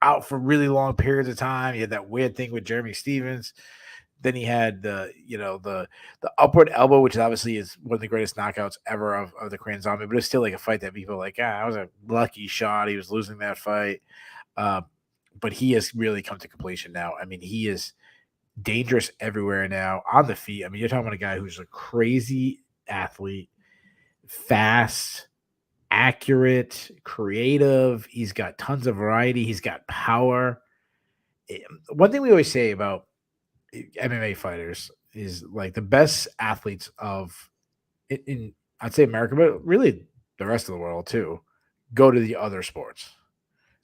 out for really long periods of time. He had that weird thing with Jeremy Stevens. Then he had the upward elbow, which obviously is one of the greatest knockouts ever of the Korean Zombie, but it's still like a fight that people are like, that was a lucky shot. He was losing that fight. But he has really come to completion now. I mean, he is dangerous everywhere now on the feet. I mean, you're talking about a guy who's a crazy athlete, fast, accurate, creative. He's got tons of variety. He's got power. One thing we always say about MMA fighters is, like, the best athletes in I'd say America, but really the rest of the world too, go to the other sports.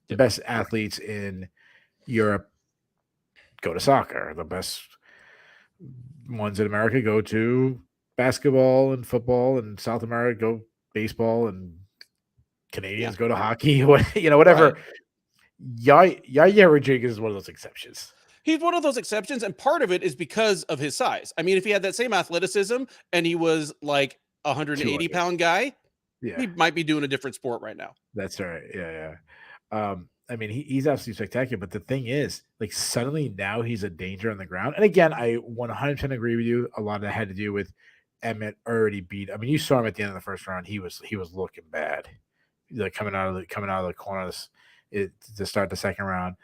The best athletes in Europe go to soccer. The best ones in America go to basketball and football, and South America go baseball, and Canadians go to hockey. Whatever. Right. Yair Rodriguez is one of those exceptions. He's one of those exceptions, and part of it is because of his size. I mean, if he had that same athleticism and he was like a 180-pound guy, he might be doing a different sport right now. That's right. Yeah. I mean, he's absolutely spectacular. But the thing is, like, suddenly now he's a danger on the ground. And again, I 100% agree with you. A lot of that had to do with Emmett already beat. I mean, you saw him at the end of the first round. He was looking bad, like coming out of the corners to start the second round.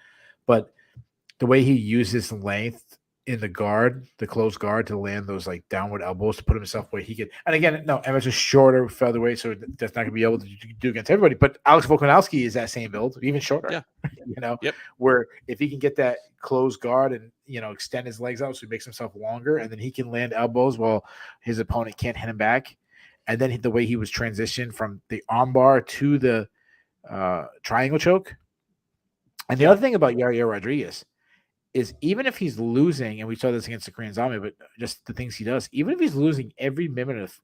But the way he used his length in the close guard, to land those like downward elbows to put himself where he could. And again, no, Emmett's a shorter featherweight, so that's not going to be able to do against everybody. But Alex Volkanovski is that same build, even shorter. Yeah. Where if he can get that close guard and extend his legs out so he makes himself longer, and then he can land elbows while his opponent can't hit him back. And then the way he was transitioned from the armbar to the triangle choke. And the other thing about Yair Rodriguez is, even if he's losing, and we saw this against the Korean Zombie, but just the things he does, even if he's losing every moment of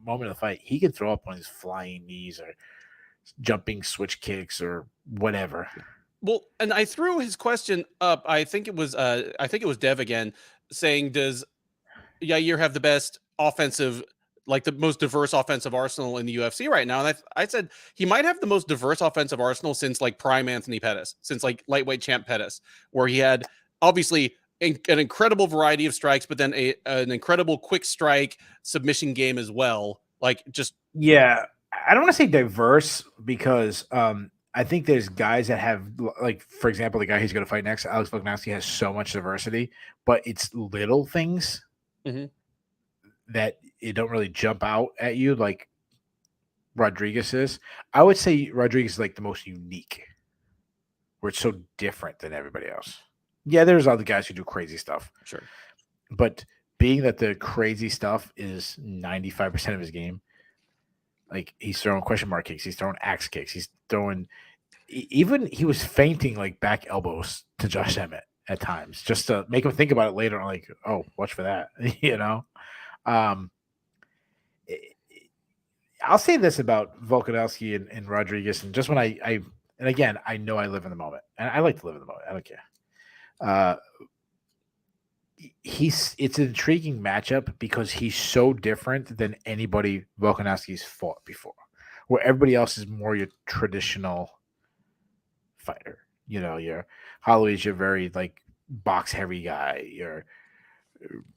the fight, he can throw up on his flying knees or jumping switch kicks or whatever. Well, and I threw his question up. I think it was Dev again, saying, does Yair have the best offensive, like the most diverse offensive arsenal in the UFC right now. And I said he might have the most diverse offensive arsenal since like prime Anthony Pettis, since like lightweight champ Pettis, where he had obviously an incredible variety of strikes, but then an incredible quick strike submission game as well. Like just Yeah, I don't want to say diverse because I think there's guys that have, like, for example, the guy he's going to fight next, Alex Volkanovski, has so much diversity, but it's little things Mhm. that it don't really jump out at you like Rodriguez is. I would say Rodriguez is like the most unique, where it's so different than everybody else. Yeah, there's other guys who do crazy stuff, sure. but being that the crazy stuff is 95% of his game, like he's throwing question mark kicks, he's throwing axe kicks, he's throwing even he was feinting like back elbows to Josh Emmett at times just to make him think about it later. Like, oh, watch for that, you know. Um, I'll say this about Volkanovski and Rodriguez, and just when I and again, I know I live in the moment, and I like to live in the moment. I don't care. Uh, it's an intriguing matchup because he's so different than anybody Volkanovski's fought before, where everybody else is more your traditional fighter. You know, your Holloway's your very like box heavy guy. Your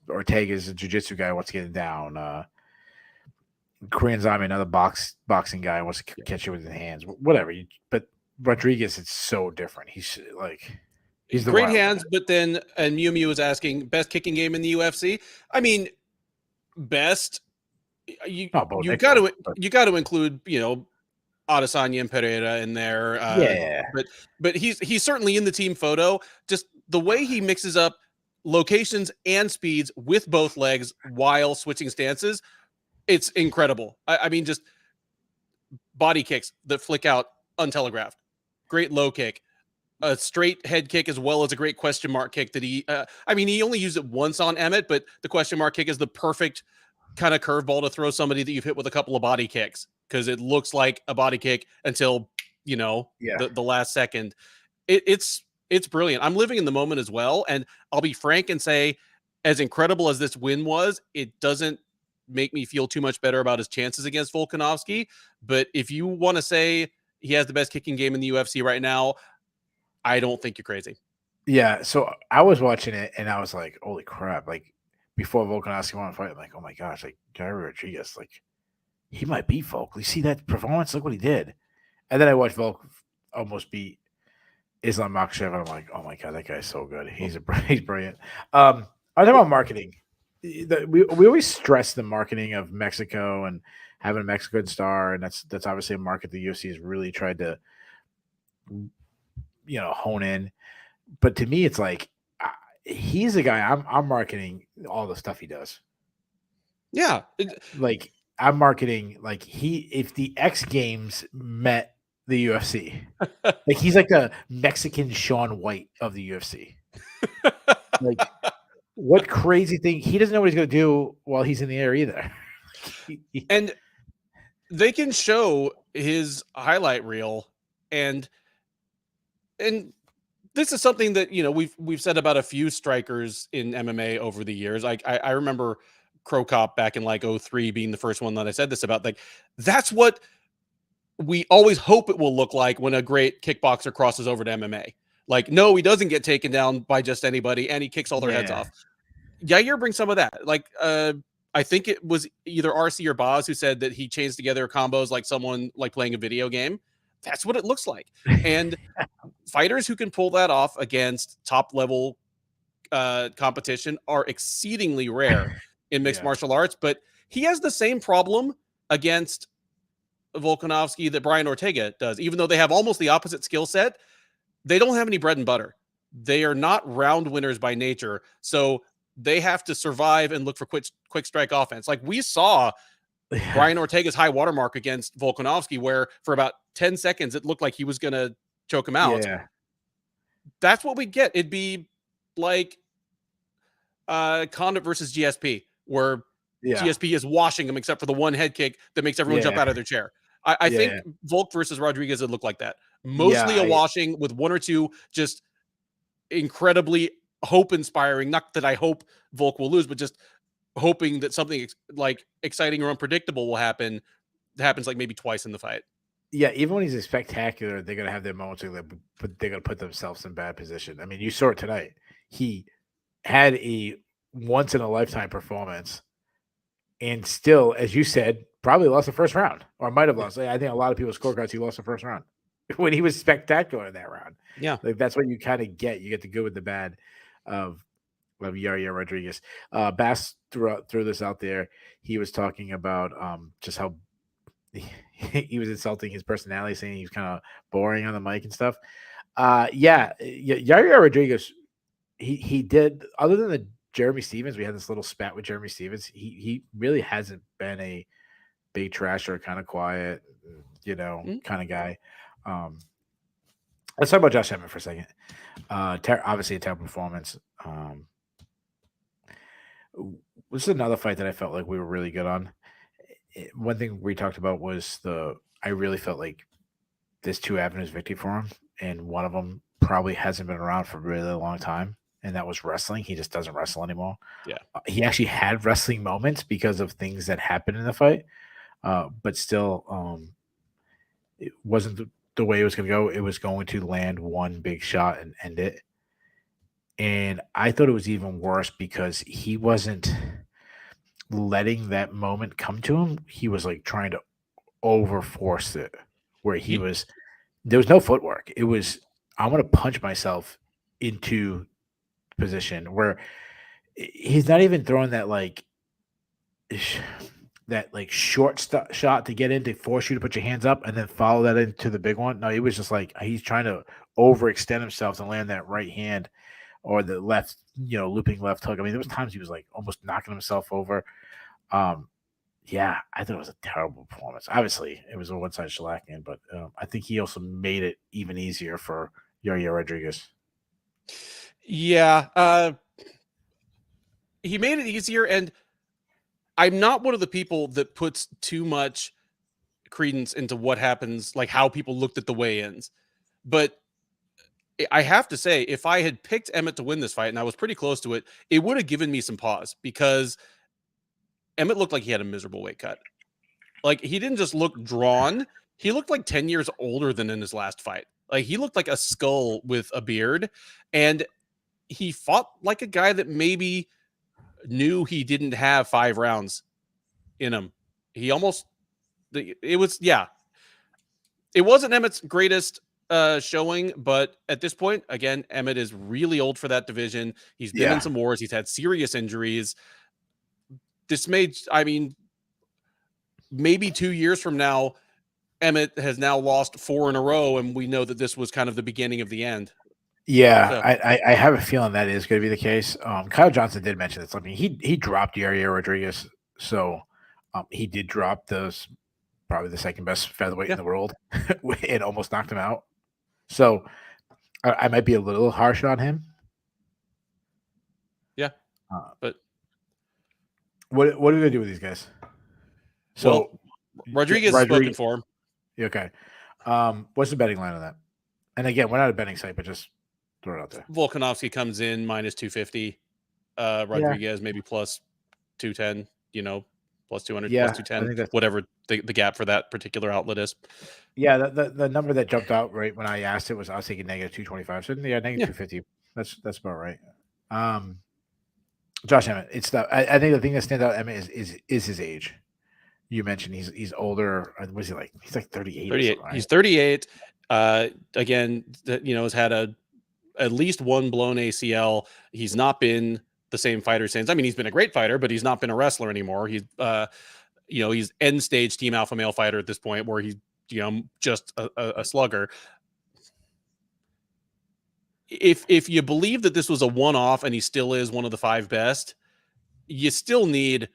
Ortega's a jiu-jitsu guy, wants to get it down. Korean Zombie, another boxing guy, wants to catch you with his hands. Whatever. But Rodriguez, it's so different. He's like he's the Great wild hands, guy. but then and Mew Mew was asking best kicking game in the UFC. I mean, best you Not both. you got to include Adesanya and Pereira in there. Yeah. But he's certainly in the team photo. Just the way he mixes up locations and speeds with both legs while switching stances, it's incredible. I mean, just body kicks that flick out untelegraphed. Great low kick. A straight head kick as well as a great question mark kick that he only used it once on Emmett, but the question mark kick is the perfect kind of curveball to throw somebody that you've hit with a couple of body kicks because it looks like a body kick until the last second. It's brilliant. I'm living in the moment as well, and I'll be frank and say, as incredible as this win was, it doesn't make me feel too much better about his chances against Volkanovski. But if you want to say he has the best kicking game in the UFC right now, I don't think you're crazy. Yeah. So I was watching it and I was like, holy crap. Like before Volkanovski won a fight, I'm like, oh my gosh, like Jair Rodriguez, like he might beat Volk. You see that performance? Look what he did. And then I watched Volk almost beat Islam Makhachev, and I'm like, oh my god, that guy's so good. He's brilliant. I was talking about marketing. We always stress the marketing of Mexico and having a Mexican star, and that's obviously a market the UFC has really tried to hone in. But to me, it's like he's the guy I'm marketing all the stuff he does. Yeah, like I'm marketing like if the X Games met the UFC, like he's like the Mexican Shaun White of the UFC. Like, what crazy thing? He doesn't know what he's going to do while he's in the air either. And they can show his highlight reel, and this is something that we've said about a few strikers in MMA over the years. I remember Crow Cop back in like 03 being the first one that I said this about. Like, that's what we always hope it will look like when a great kickboxer crosses over to MMA. Like, no, he doesn't get taken down by just anybody, and he kicks all their heads off. Yair brings some of that. Like, I think it was either RC or Boz who said that he chains together combos like someone like playing a video game. That's what it looks like. And fighters who can pull that off against top level competition are exceedingly rare in mixed martial arts. But he has the same problem against Volkanovski that Brian Ortega does. Even though they have almost the opposite skill set, they don't have any bread and butter. They are not round winners by nature. So they have to survive and look for quick strike offense. Like we saw Brian Ortega's high watermark against Volkanovski, where for about 10 seconds, it looked like he was going to choke him out. Yeah. That's what we'd get. It'd be like Condit versus GSP, where GSP is washing him except for the one head kick that makes everyone jump out of their chair. I think Volk versus Rodriguez would look like that. Mostly a washing with one or two just incredibly hope-inspiring. Not that I hope Volk will lose, but just hoping that something like exciting or unpredictable will happen. It happens like maybe twice in the fight. Yeah, even when he's a spectacular, they're gonna have their moments where they're gonna put themselves in bad position. I mean, you saw it tonight. He had a once in a lifetime performance, and still, as you said, probably lost the first round, or might have lost. I think a lot of people's scorecards, he lost the first round when he was spectacular in that round. Yeah. Like that's what you kind of get. You get the good with the bad of Yair Rodriguez. Bass threw this out there. He was talking about just how he was insulting his personality, saying he was kind of boring on the mic and stuff. Yair Rodriguez, he did, other than the Jeremy Stevens, we had this little spat with Jeremy Stevens. He really hasn't been a big trasher, kind of quiet, kind of guy. Let's talk about Josh Emmett for a second. Obviously a terrible performance. This is another fight that I felt like we were really good on. One thing we talked about was I really felt like there's two avenues victory for him, and one of them probably hasn't been around for a really long time, and that was wrestling. He just doesn't wrestle anymore. Yeah. He actually had wrestling moments because of things that happened in the fight, but still, it wasn't the way it was going to go. It was going to land one big shot and end it. And I thought it was even worse because he wasn't letting that moment come to him. He was like trying to overforce it, where there was no footwork. It was, I'm going to punch myself into position, where he's not even throwing that short shot to get in to force you to put your hands up and then follow that into the big one. No, it was just like he's trying to overextend himself to land that right hand or the left, looping left hook. I mean, there was times he was like almost knocking himself over. Yeah, I thought it was a terrible performance. Obviously, it was a one-sided shellacking, but I think he also made it even easier for Yair Rodriguez. Yeah, he made it easier, and I'm not one of the people that puts too much credence into what happens, like how people looked at the weigh-ins. But I have to say, if I had picked Emmett to win this fight, and I was pretty close to it, it would have given me some pause, because Emmett looked like he had a miserable weight cut. Like, he didn't just look drawn. He looked like 10 years older than in his last fight. Like, he looked like a skull with a beard, and he fought like a guy that maybe knew he didn't have 5 rounds in him. He almost, it wasn't Emmett's greatest showing, but at this point, again, Emmett is really old for that division. He's been in some wars. He's had serious injuries. Maybe 2 years from now, Emmett has now lost 4 in a row, and we know that this was kind of the beginning of the end. Yeah, so. I have a feeling that is going to be the case. Kyle Johnson did mention this. I mean, he dropped Yair Rodriguez, so he did drop probably the second best featherweight in the world. It almost knocked him out. So I might be a little harsh on him. Yeah, but what are we gonna do with these guys? So Rodriguez is spoken for him. Okay. What's the betting line on that? And again, we're not a betting site, but just throw it out there. Volkanovski comes in minus 250. Rodriguez maybe plus 210. Plus 200, plus 210, whatever the gap for that particular outlet is. Yeah, the number that jumped out right when I asked it was, I was thinking negative 225. So yeah, negative 250. That's about right. Josh Emmett. I think the thing that stands out Emmett is his age. You mentioned he's older. What is he like? He's like 38. 38. Right? He's 38. Again, has had at least one blown ACL. He's not been the same fighter since. I mean, he's been a great fighter, but he's not been a wrestler anymore. He's he's end stage team alpha male fighter at this point, where he's just a slugger. If you believe that this was a one-off and he still is one of the 5 best, he still needs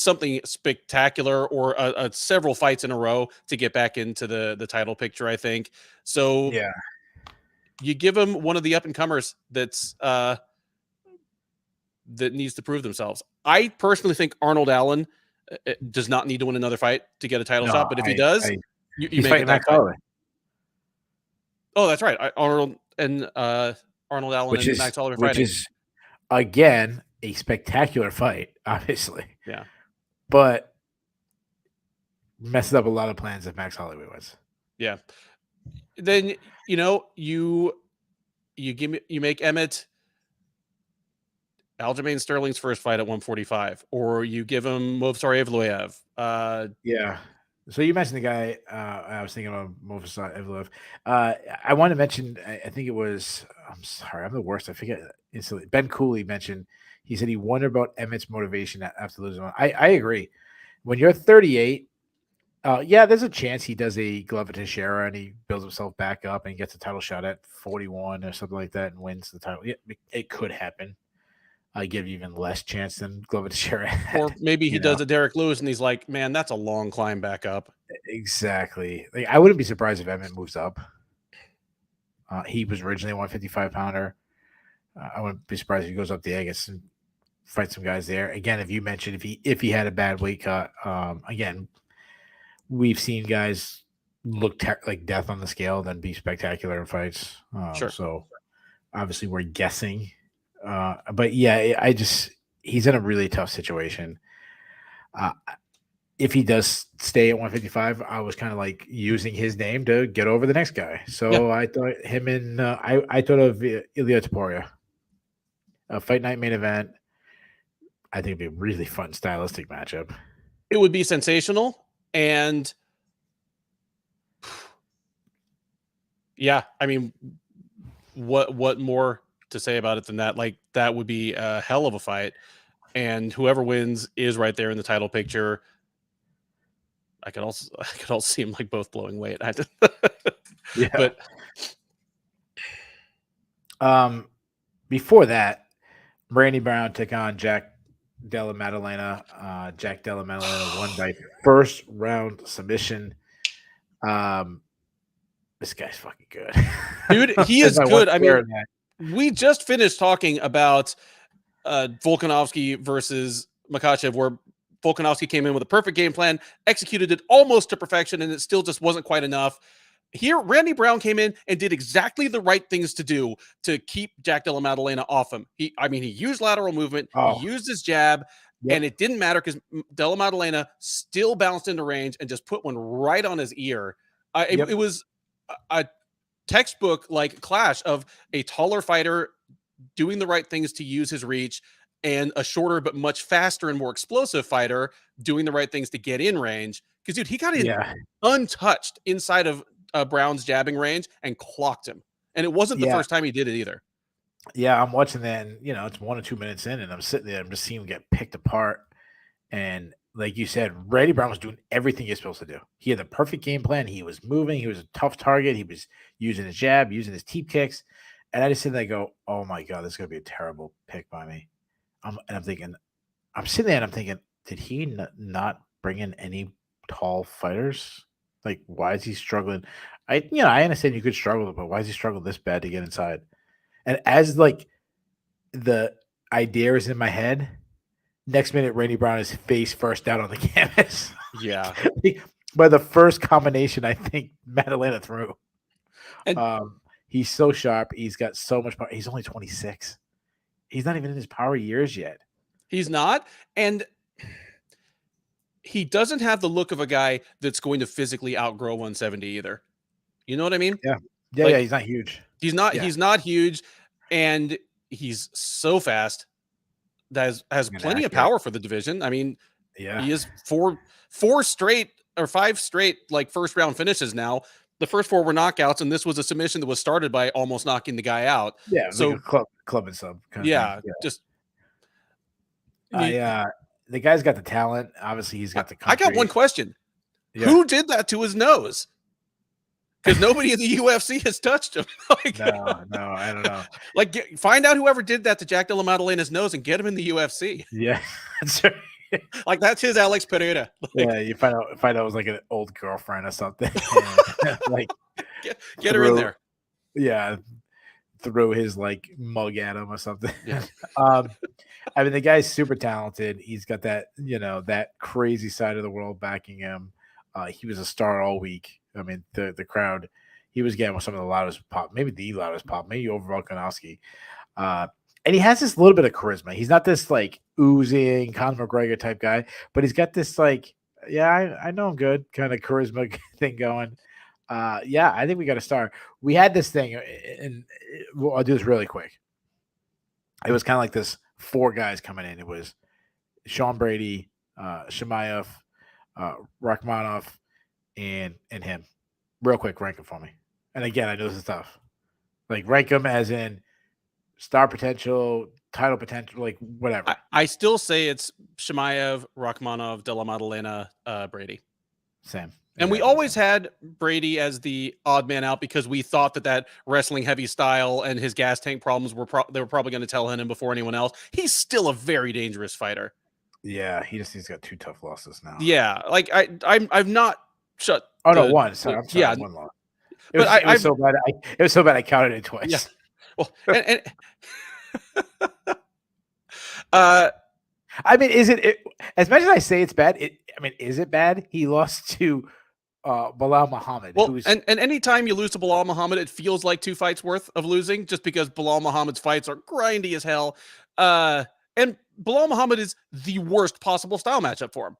something spectacular or several fights in a row to get back into the title picture, I think. So yeah, you give him one of the up-and-comers that needs to prove themselves. I personally think Arnold Allen does not need to win another fight to get a title shot, but if he does, you make it that fight. Oh, that's right. Arnold Allen and Max Holloway fighting. Which is, again, a spectacular fight, obviously. Yeah. But messes up a lot of plans if Max Holloway wins. Yeah. Then you make Emmett Aljamain Sterling's first fight at 145, or you give him Movsar Evloev. Yeah. So you mentioned the guy. I was thinking of Movsar Evloev. I want to mention. I think it was. I'm sorry. I'm the worst. I forget instantly. Ben Cooley mentioned. He said he wondered about Emmett's motivation after losing one. I agree. When you're 38, yeah, there's a chance he does a Glover Teixeira and he builds himself back up and he gets a title shot at 41 or something like that and wins the title. Yeah, it could happen. I give you even less chance than Glover Teixeira had, Or maybe he does a Derek Lewis and he's like, man, that's a long climb back up. Exactly. Like, I wouldn't be surprised if Emmett moves up. He was originally a 155 pounder. I wouldn't be surprised if he goes up the Aegis and fight some guys there. Again, if you mentioned if he had a bad weight cut, again, we've seen guys look like death on the scale, then be spectacular in fights. Sure. So obviously we're guessing. But yeah, he's in a really tough situation. If he does stay at 155, I was kind of like using his name to get over the next guy. So I thought him and I thought of Ilia Topuria. A fight night main event. I think it'd be a really fun stylistic matchup. It would be sensational. And yeah, I mean, what more to say about it than that? Like, that would be a hell of a fight. And whoever wins is right there in the title picture. I could also see him like both blowing weight. Yeah. But before that, Randy Brown took on Jack Della Maddalena. Jack Della Maddalena won by first round submission. This guy's fucking good. Dude, he is good. I mean, we just finished talking about Volkanovski versus Makhachev, where Volkanovski came in with a perfect game plan, executed it almost to perfection, and it still just wasn't quite enough. Here, Randy Brown came in and did exactly the right things to do to keep Jack Della Maddalena off him. He used lateral movement, he used his jab, and it didn't matter because Della Maddalena still bounced into range and just put one right on his ear. It was a textbook like clash of a taller fighter doing the right things to use his reach and a shorter but much faster and more explosive fighter doing the right things to get in range. Because, dude, he got in untouched inside of Brown's jabbing range and clocked him. And it wasn't the first time he did it either. Yeah, I'm watching that, and it's 1 or 2 minutes in, and I'm sitting there, I'm just seeing him get picked apart. And like you said, Randy Brown was doing everything he's supposed to do. He had the perfect game plan. He was moving. He was a tough target. He was using his jab, using his teep kicks. And I just sit there and go, oh my God, this is going to be a terrible pick by me. I'm sitting there and I'm thinking, did he not bring in any tall fighters? Like, why is he struggling? I understand you could struggle, but why is he struggling this bad to get inside? And as like the idea is in my head, next minute, Randy Brown is face first down on the canvas. Yeah. By the first combination, I think Maddalena threw. And he's so sharp. He's got so much power. He's only 26. He's not even in his power years yet. He's not. And he doesn't have the look of a guy that's going to physically outgrow 170 either. You know what I mean? Yeah. Yeah, he's not huge. He's not huge. And he's so fast. That has plenty of power for the division. I mean, he is four straight or 5 straight like first round finishes now. The first 4 were knockouts, and this was a submission that was started by almost knocking the guy out. Yeah, so like a club and sub. Just the guy's got the talent. Obviously, he's got the country. I got one question. Yeah. Who did that to his nose? Because nobody in the UFC has touched him. No, I don't know. Like, find out whoever did that to Jack Della Maddalena's nose and get him in the UFC. Yeah, that's right. Like, that's his Alex Pereira. Yeah, you find out it was like an old girlfriend or something. Like, get her in there. Yeah, threw his like mug at him or something. Yeah. I mean, the guy's super talented. He's got that that crazy side of the world backing him. He was a star all week. I mean, the crowd, he was getting some of the loudest pop, maybe the loudest pop, maybe over Volkanovski. And and he has this little bit of charisma. He's not this like oozing Conor McGregor type guy, but he's got this like, I know I'm good kind of charisma thing going. Yeah, I think we got to start. We had this thing, and I'll do this really quick. It was kind of like this 4 guys coming in. It was Sean Brady, Shemaev, Rachmanov, and him. Real quick, rank them for me. And again, I know this is tough. Like rank them as in star potential, title potential, like whatever. I still say it's Shemaev, Rachmanov, De La Maddalena, Brady. Same. And we always had Brady as the odd man out because we thought that wrestling heavy style and his gas tank problems they were probably going to tell him before anyone else. He's still a very dangerous fighter. Yeah, he's got 2 tough losses now. Yeah, like I've not shut. Oh no, one. Sorry, I'm sorry, yeah, one loss. It was so bad. It was so bad. I counted it twice. Yeah. Well, and I mean, is it as much as I say it's bad? Is it bad? He lost to Bilal Muhammad. Well, and anytime you lose to Bilal Muhammad, it feels like 2 fights worth of losing, just because Bilal Muhammad's fights are grindy as hell. And Bilal Muhammad is the worst possible style matchup for him.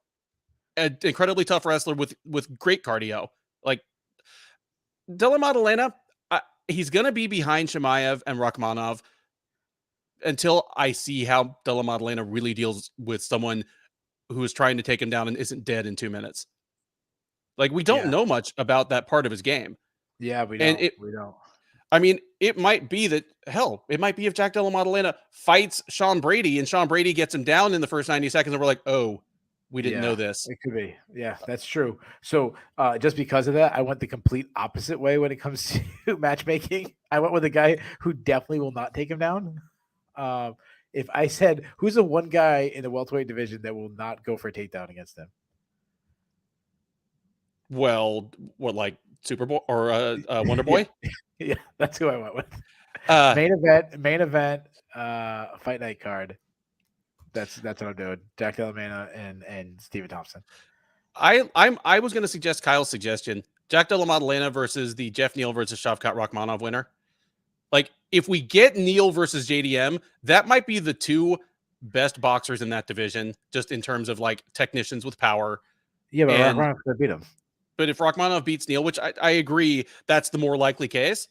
An incredibly tough wrestler with great cardio. Like De La Maddalena, he's gonna be behind Shemaev and Rachmanov until I see how De La Maddalena really deals with someone who is trying to take him down and isn't dead in 2 minutes. Like, we don't know much about that part of his game. Yeah, we don't. We don't. I mean, it might be that, hell, it might be if Jack Della Maddalena fights Sean Brady and Sean Brady gets him down in the first 90 seconds and we're like, oh, we didn't know this. It could be. Yeah, that's true. So just because of that, I went the complete opposite way when it comes to matchmaking. I went with a guy who definitely will not take him down. If I said, who's the one guy in the welterweight division that will not go for a takedown against him? Well, what, like Superboy or Wonder Boy? Yeah, that's who I went with. Main event, fight night card. That's what I'm doing. Jack Della Maddalena and Stephen Thompson. I was going to suggest Kyle's suggestion: Jack Della Maddalena versus the Jeff Neal versus Shavkat Rakhmonov winner. Like, if we get Neal versus JDM, that might be the 2 best boxers in that division, just in terms of like technicians with power. Yeah, but Rakhmonov's gonna beat him. But if Rakhmonov beats Neal, which I agree, that's the more likely case.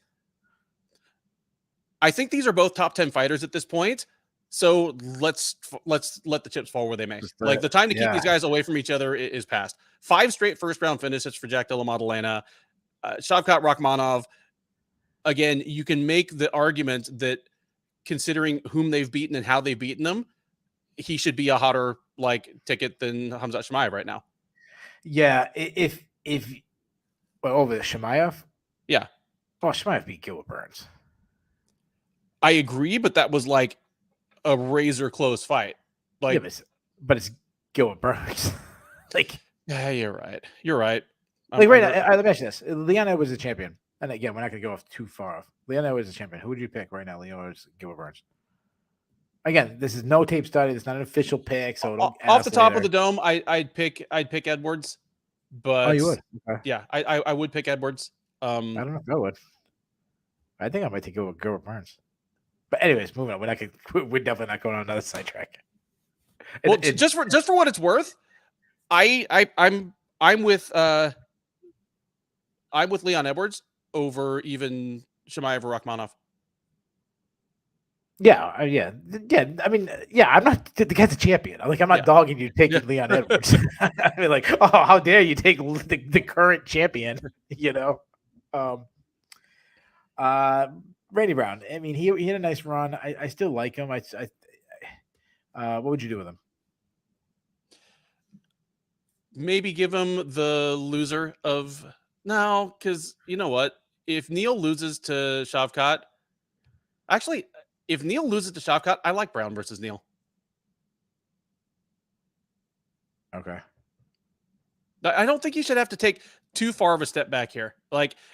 I think these are both top 10 fighters at this point. So let's let the chips fall where they may. Like, the time to keep these guys away from each other is past. 5 straight first round finishes for Jack Della Maddalena. Shavkat Rakhmonov, again, you can make the argument that considering whom they've beaten and how they've beaten them, he should be a hotter ticket than Khamzat Chimaev right now. Yeah, if over Chimaev? Yeah. Oh, Chimaev beat Gilbert Burns. I agree, but that was like a razor close fight. Like, yeah, but it's Gilbert Burns. Yeah, you're right. You're right. Let me ask you this: Leon Edwards is a champion, and again, we're not going to go off too far off. Leon Edwards is a champion. Who would you pick right now, Leon Edwards, Gilbert Burns? Again, this is no tape study. It's not an official pick. So off the top of the dome, I'd pick Edwards. But you would? Okay. Yeah, I would pick Edwards. I don't know if I would. I think I might take Gilbert Burns. But anyways, moving on. We're definitely not going on another sidetrack. Well, just for what it's worth, I'm with Leon Edwards over even Chimaev or Rakhmonov. Yeah. I mean, I'm not the guy's a champion. I'm not dogging you taking Leon Edwards. I mean, oh, how dare you take the current champion? Randy Brown. I mean, he had a nice run. I still like him. What would you do with him? Maybe give him the loser of no, because you know what? If Neal loses to Shavkat, actually, if Neal loses to Shavkat, I like Brown versus Neal. Okay. I don't think you should have to take too far of a step back here.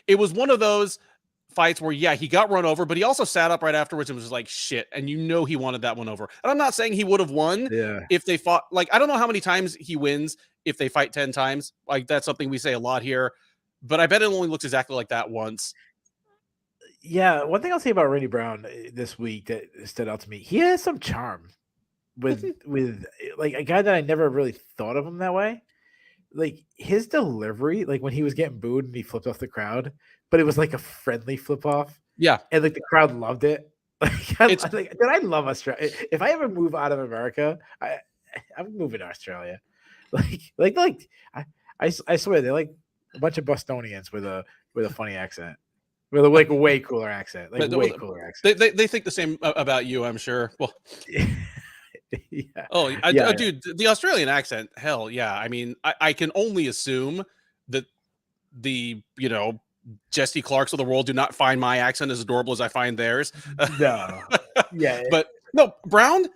It was one of those fights where, he got run over, but he also sat up right afterwards and was like, shit. And he wanted that one over. And I'm not saying he would have won if they fought. I don't know how many times he wins if they fight 10 times. That's something we say a lot here. But I bet it only looks exactly like that once. Yeah, one thing I'll say about Randy Brown this week that stood out to me, he has some charm with like a guy that I never really thought of him that way. Like his delivery, like when he was getting booed and he flipped off the crowd, but it was like a friendly flip off, Yeah, and like the crowd loved it. it's Dude, I love Australia. If I ever move out of America, I'm moving to Australia. Like I swear they're like a bunch of Bostonians with a funny accent, with a like a way cooler accent, like way cooler accent. they think the same about you, I'm sure. Well, Yeah, oh, yeah, dude, the Australian accent, hell yeah. I mean, I can only assume that the Jesse Clarks of the world do not find my accent as adorable as I find theirs. no, yeah, But no, Brown,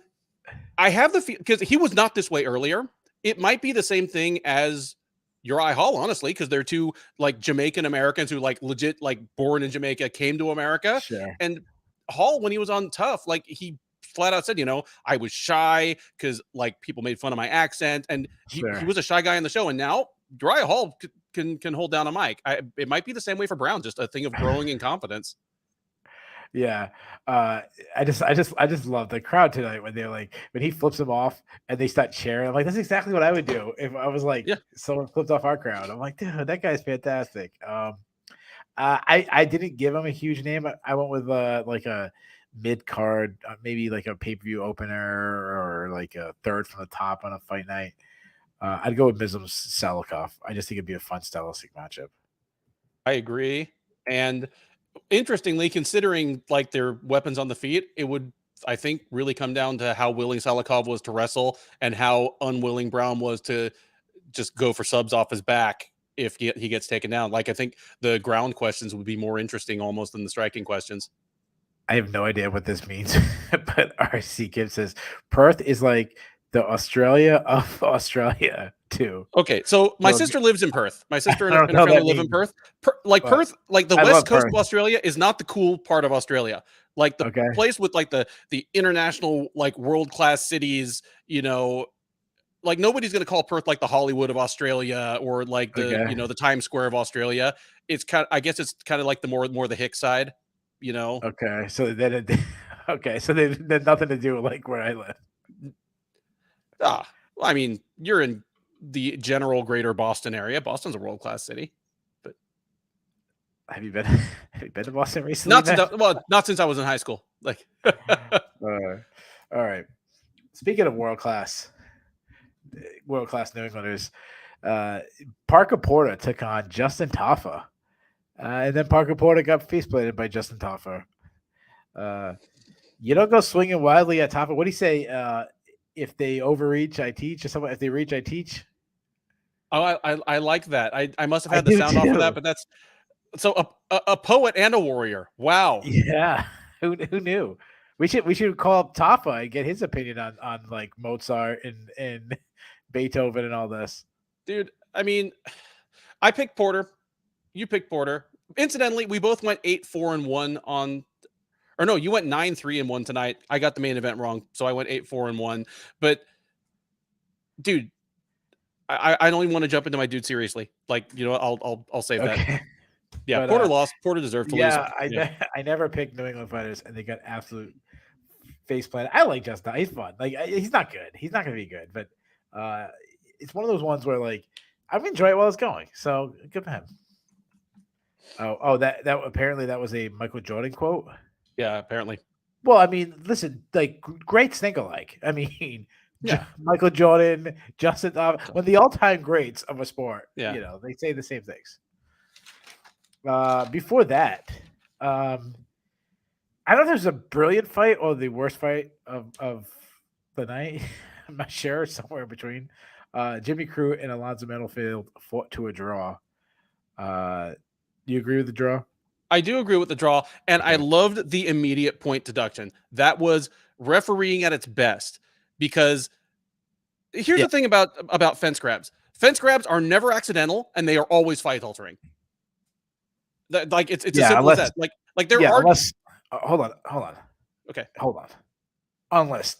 I have the feel because he was not this way earlier. It might be the same thing as Uriah Hall, honestly, because they're two like Jamaican Americans who like legit like born in Jamaica came to America. sure, And Hall, when he was on Tough, like he flat out said, I was shy because like people made fun of my accent, and he sure. was a shy guy in the show. And now Uriah Hall can hold down a mic. It might be the same way for Brown, just a thing of growing in confidence. Yeah. I just love the crowd tonight when they're like when he flips them off and they start cheering. I'm like, that's exactly what I would do if I was like Yeah. someone flipped off our crowd. I'm like, dude, that guy's fantastic. I didn't give him a huge name. I went with like a mid card, maybe like a pay per view opener or like a third from the top on a fight night. I'd go with Mizum Salikov. I just think it'd be a fun stylistic matchup. I agree. And interestingly, considering like their weapons on the feet, it would, I think, really come down to how willing Salikov was to wrestle and how unwilling Brown was to just go for subs off his back if he gets taken down. Like, I think the ground questions would be more interesting almost than the striking questions. I have no idea what this means, but RC Kim says Perth is like the Australia of Australia too. Okay, so my So sister lives in Perth. My sister and I her, don't know family that live in means, Perth. but Perth, like the I west love coast Perth. of Australia, is not the cool part of Australia. Like the Okay, place with like the international like world class cities. Like nobody's going to call Perth like the Hollywood of Australia or like the okay, the Times Square of Australia. It's kind of, I guess it's kind of like the more the hick side. okay. So then, okay, so they had nothing to do with like where I live. I mean, you're in the general greater Boston area. Boston's a world class city. But Have you been? Have you been to Boston recently? Not since I was in high school. Like, All right. Speaking of world class New Englanders, Parker Porter took on Justin Taffa, and then Parker Porter got face planted by Justin Taffa. You don't go swinging wildly at Taffa. What do you say? If they overreach, I teach. Or something. If they reach, I teach. oh, I like that. I must have I had the do sound off for that, too. but that's so a poet and a warrior. Wow. Yeah, who knew? We should call up Taffa and get his opinion on like Mozart and Beethoven and all this. Dude, I mean, I picked Porter. You picked Porter. Incidentally, we both went 8-4-1 on, or no, you went 9-3-1 tonight. I got the main event wrong, so I went 8-4-1. But dude, I don't even want to jump into my dude seriously. Like, I'll save that. Okay. Yeah, But, Porter lost. Porter deserved to lose. Yeah, I never picked New England fighters, and they got absolute face planted. I like Justin. He's fun. Like he's not good. He's not going to be good, but it's one of those ones where like I'm enjoying it while it's going. So good for him. Oh, that apparently that was a Michael Jordan quote. Yeah, apparently. Well, I mean, listen, like greats think alike. I mean, Yeah. Michael Jordan, Justin, when the all-time greats of a sport, Yeah. They say the same things. Before that, I don't know if there's a brilliant fight or the worst fight of the night. I'm not sure, somewhere in between. Jimmy Crute and Alonzo Meadowfield fought to a draw. Do you agree with the draw? I do agree with the draw, and I loved the immediate point deduction. That was refereeing at its best, because here's the thing about fence grabs. Fence grabs are never accidental, and they are always fight altering. Like it's as simple as that. Like there are. Unless, hold on. Okay. Hold on. Unless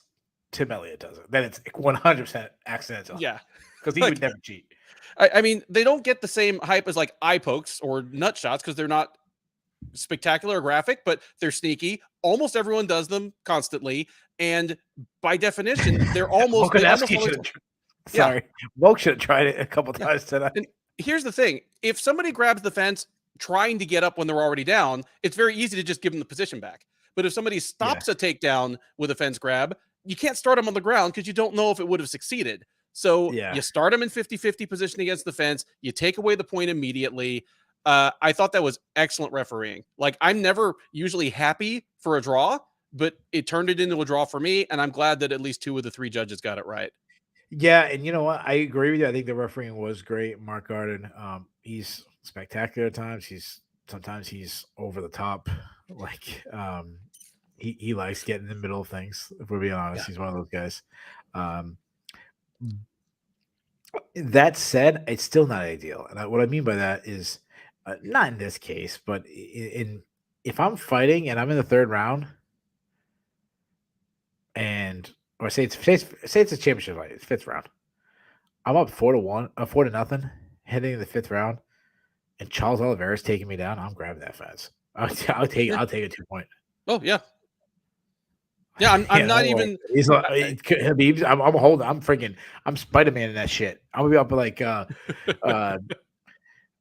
Tim Elliott does it, then it's 100% accidental. Yeah, because he would never cheat. I mean, they don't get the same hype as like eye pokes or nut shots because they're not spectacular or graphic, but they're sneaky. Almost everyone does them constantly, and by definition, they almost Volkanovski always, should have. yeah, Sorry, Volk should have tried it a couple yeah. times tonight. And here's the thing: if somebody grabs the fence trying to get up when they're already down, it's very easy to just give them the position back. But if somebody stops a takedown with a fence grab, you can't start them on the ground because you don't know if it would have succeeded. So Yeah. you start them in 50-50 position against the fence. You take away the point immediately. I thought that was excellent refereeing. Like, I'm never usually happy for a draw, but it turned it into a draw for me, and I'm glad that at least 2 of the 3 judges got it right. Yeah, and you know what? I agree with you. I think the refereeing was great. Mark Garden, he's spectacular at times. Sometimes he's over the top. Like, he likes getting in the middle of things. If we're being honest, he's one of those guys. That said, it's still not ideal. And what I mean by that is, not in this case, but if I'm fighting and I'm in the third round, or say it's a championship fight, it's fifth round. I'm up 4-1, 4-0, heading to the fifth round, and Charles Oliveira's taking me down. I'm grabbing that fence. I'll take a 2-point. Oh yeah. Yeah, I'm not even. He's like, Khabib. I'm holding. I'm Spider-Man in that shit. I'm gonna be up like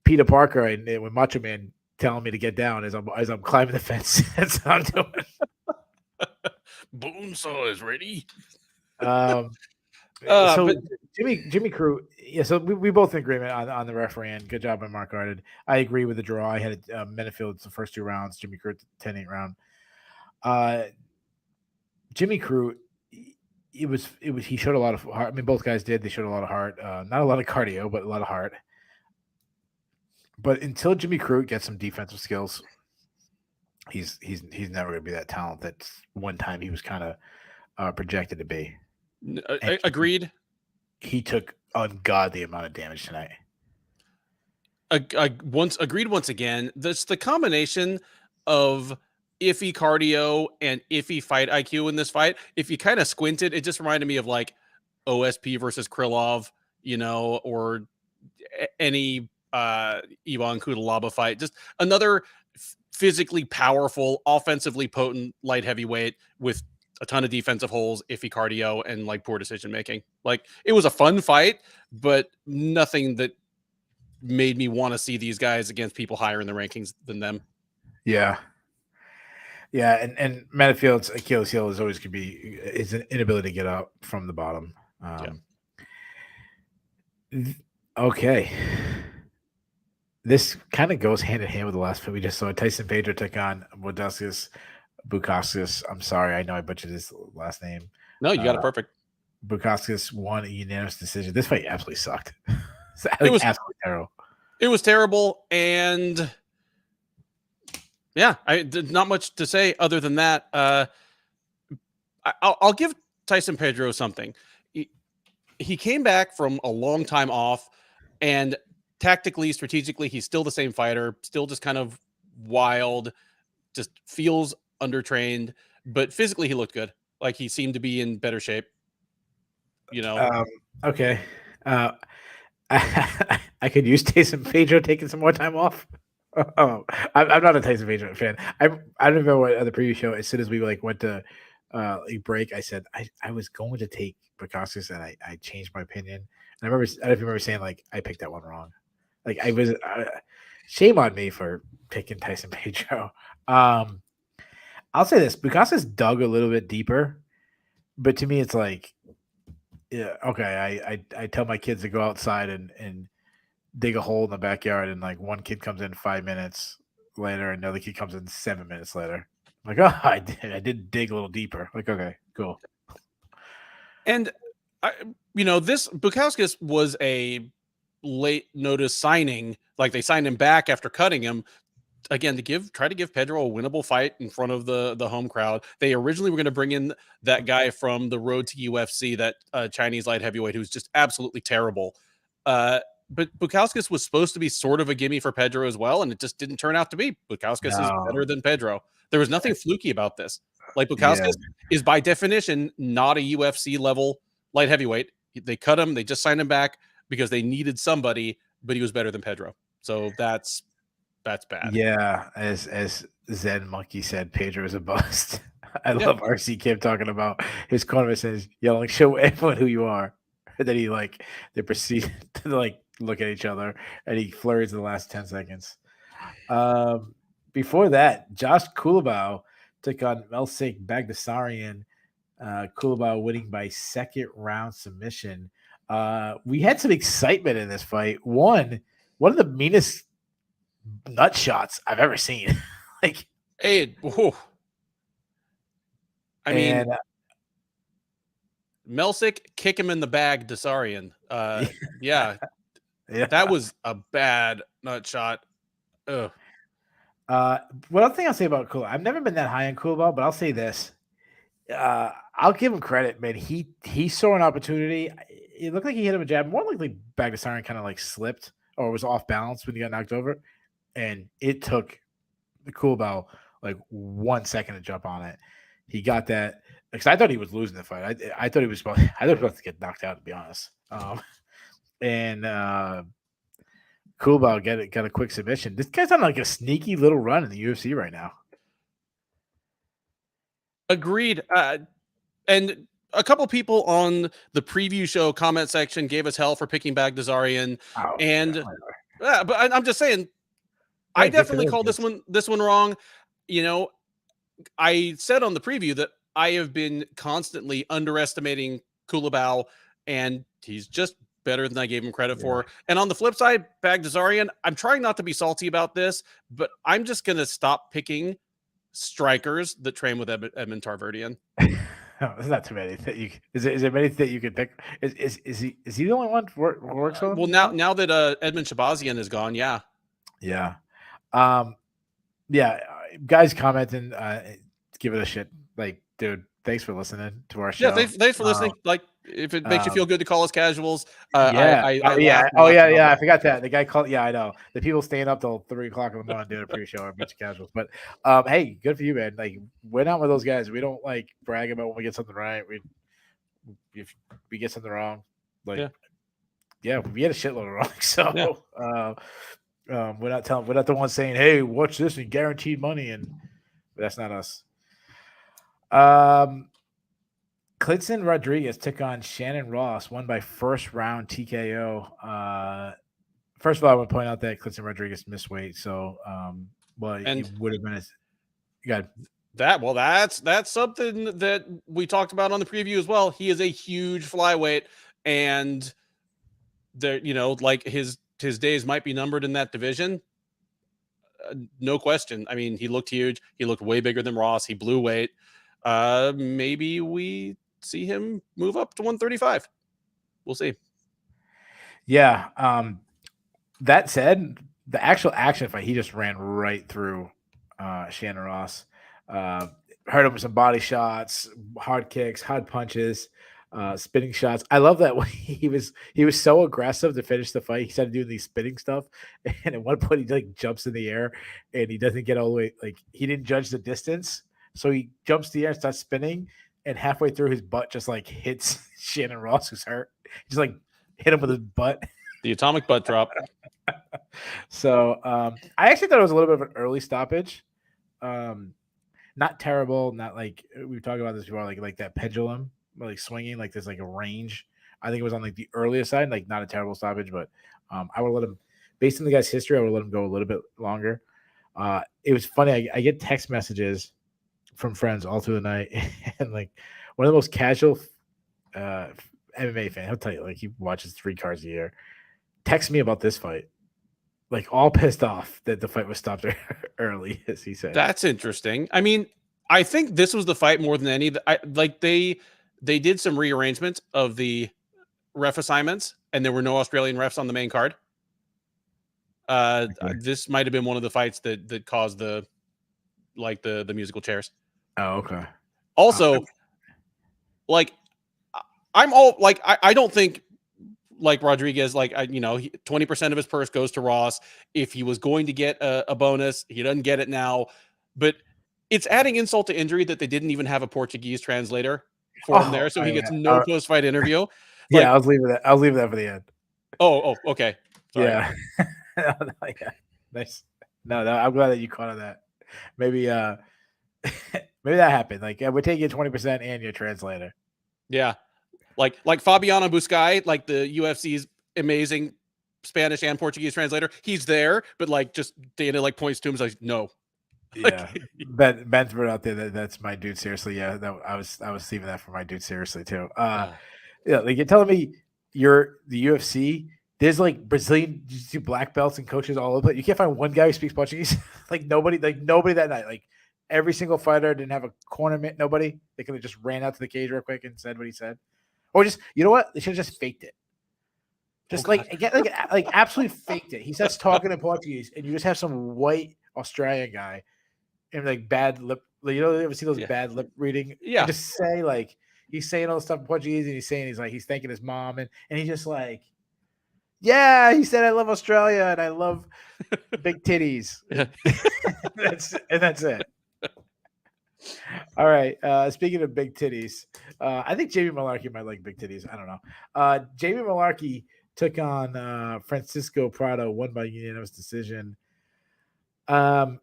Peter Parker and with Macho Man telling me to get down as I'm climbing the fence. That's what I'm doing. Bonesaw is ready. So but Jimmy Crute. Yeah, so we both in agreement on the referee. Good job by Mark Garden. I agree with the draw. I had Menifield's the first 2 rounds. Jimmy Crute 10-8 round. Jimmy Crute, he showed a lot of heart. I mean, both guys did. They showed a lot of heart. Not a lot of cardio, but a lot of heart. But until Jimmy Crute gets some defensive skills, he's never going to be that talent that one time he was kind of projected to be. Agreed. He took ungodly amount of damage tonight. Agreed once again. That's the combination of iffy cardio and iffy fight IQ in this fight. If you kind of squinted, it just reminded me of like OSP versus Krylov, or any Ivan Kudalaba fight. Just another physically powerful, offensively potent light heavyweight with a ton of defensive holes, iffy cardio, and like poor decision making. Like, it was a fun fight, but nothing that made me want to see these guys against people higher in the rankings than them. Yeah. Yeah, and Menifield's Achilles heel is always going to be his inability to get up from the bottom. Okay. This kind of goes hand in hand with the last fight we just saw. Tyson Pedro took on Bukauskas. I'm sorry, I know I butchered his last name. No, you got it perfect. Bukauskas won a unanimous decision. This fight absolutely sucked. It was absolutely terrible. It was terrible, and yeah, I did not much to say other than that. I'll give Tyson Pedro something. He came back from a long time off, and tactically, strategically, he's still the same fighter, still just kind of wild, just feels undertrained, but physically he looked good. Like, he seemed to be in better shape. Okay. I could use Tyson Pedro taking some more time off. I'm not a Tyson Pedro fan. I don't remember what the previous show. As soon as we went to a break, I said I was going to take Bukauskas, and I changed my opinion. And I remember saying I picked that one wrong. Like, I was shame on me for picking Tyson Pedro. I'll say this: Bukauskas dug a little bit deeper, but to me, it's like, yeah, okay. I tell my kids to go outside and dig a hole in the backyard, and one kid comes in 5 minutes later, and another kid comes in 7 minutes later. Like, oh, I did dig a little deeper. Like, okay, cool. And this Bukauskas was a late notice signing. Like, they signed him back after cutting him. Again, try to give Pedro a winnable fight in front of the home crowd. They originally were going to bring in that guy from the road to UFC, that Chinese light heavyweight, who's just absolutely terrible. But Bukauskas was supposed to be sort of a gimme for Pedro as well, and it just didn't turn out to be. Bukauskas is better than Pedro. There was nothing fluky about this. Like, Bukauskas is by definition not a UFC level light heavyweight. They cut him. They just signed him back because they needed somebody, but he was better than Pedro. So that's That's bad. Yeah, as Zen Monkey said, Pedro is a bust. I Yeah. love RC Kim talking about his corner says, yelling, "Show everyone who you are." And then they proceed to look at each other, and he flurries in the last 10 seconds. Um, Before that, Josh Kulabau took on Melsik Bagdasaryan. Kulabau winning by second round submission. We had some excitement in this fight. One of the meanest nut shots I've ever seen. Hey, I mean, and Melsik, kick him in the bag, Dasarian. Yeah, yeah. that was a bad nut shot. Ugh. One other thing I'll say about Kulabau, I've never been that high on Kulabau, but I'll say this. I'll give him credit, man. He saw an opportunity. It looked like he hit him a jab. More likely, Bagdasaryan kind of slipped or was off balance when he got knocked over, and it took the Kulabau 1 second to jump on it. He got that because I thought he was losing the fight. I thought he was about to get knocked out, to be honest. And Kulabau got a quick submission. This guy's on a sneaky little run in the UFC right now. Agreed. And a couple people on the preview show comment section gave us hell for picking Bagdasaryan. But I'm just saying, I definitely called this one wrong. I said on the preview that I have been constantly underestimating Kulabau, and he's just better than I gave him credit for. And on the flip side, Bagdasaryan, I'm trying not to be salty about this, but I'm just going to stop picking strikers that train with Edmund Tarverdian. There's not too many that you. Is there many that you could pick? Is he the only one who works on? Well, now that Edmund Shabazian is gone, yeah. Guys commenting, give it a shit. Dude, thanks for listening to our show. Yeah, thanks for listening. If it makes you feel good to call us casuals, I forgot that the guy called. Yeah, I know the people staying up till 3 o'clock in the morning doing a pre-show are a bunch of casuals. But hey, good for you, man. We're not one of those guys. We don't brag about when we get something right. If we get something wrong, we had a shitload of wrong. So we're not the ones saying, "Hey, watch this and guaranteed money," and that's not us. Clidson Rodriguez took on Shannon Ross, won by first round TKO. First of all, I want to point out that Clidson Rodriguez missed weight, so it would have been that's something that we talked about on the preview as well. He is a huge flyweight, and there, his days might be numbered in that division. No question. I mean, he looked huge. He looked way bigger than Ross. He blew weight. Maybe we see him move up to 135. We'll see. Yeah. That said, the actual action fight, he just ran right through Shannon Ross. Hurt him with some body shots, hard kicks, hard punches, spinning shots. I love that way he was so aggressive to finish the fight. He started doing these spinning stuff, and at one point he jumps in the air and he doesn't get all the way. He didn't judge the distance, so he jumps the air and starts spinning. And halfway through, his butt just hits Shannon Ross, who's hurt. Just hit him with his butt. The atomic butt drop. So I actually thought it was a little bit of an early stoppage. Not terrible. Not we talked about this before. Like that pendulum, swinging. There's a range. I think it was on the earlier side. Not a terrible stoppage, but I would let him. Based on the guy's history, I would let him go a little bit longer. It was funny. I get text messages from friends all through the night, and one of the most casual MMA fan, he'll tell you he watches 3 cards a year, text me about this fight, all pissed off that the fight was stopped early, as he said. That's interesting. I mean, I think this was the fight more than any. They did some rearrangement of the ref assignments, and there were no Australian refs on the main card. This might have been one of the fights that caused the musical chairs. Oh, okay. Also, I'm all I don't think Rodriguez, 20% of his purse goes to Ross. If he was going to get a bonus, he doesn't get it now. But it's adding insult to injury that they didn't even have a Portuguese translator for him there, so he gets no post-fight interview. I was leaving that. I was leaving that for the end. Oh, okay. Sorry. Yeah. Yeah. Nice. No, I'm glad that you caught on that. Maybe maybe that happened. Like we're taking 20% and your translator. Yeah. Like Fabiano Buscai, like the UFC's amazing Spanish and Portuguese translator. He's there, but like just Dana like points to him, like, no. Yeah. Ben's put out there that's my dude. Seriously. Yeah. I was saving that for my dude. Seriously too. Yeah. Like you're telling me you're the UFC. There's like Brazilian jiu-jitsu black belts and coaches all over. You can't find one guy who speaks Portuguese. Like nobody that night. Like every single fighter didn't have a cornerman. Nobody. They could have just ran out to the cage real quick and said what he said. Or just, you know what? They should have just faked it. Just like absolutely faked it. He starts talking in Portuguese, and you just have some white Australian guy and like bad lip. You know, you ever see those bad lip reading? Yeah. And just say like he's saying all the stuff in Portuguese, and he's thanking his mom, and he's just like, yeah, he said I love Australia and I love big titties. That's it. All right. Speaking of big titties, I think Jamie Malarkey might like big titties. I don't know. Jamie Malarkey took on Francisco Prado, won by unanimous decision. Very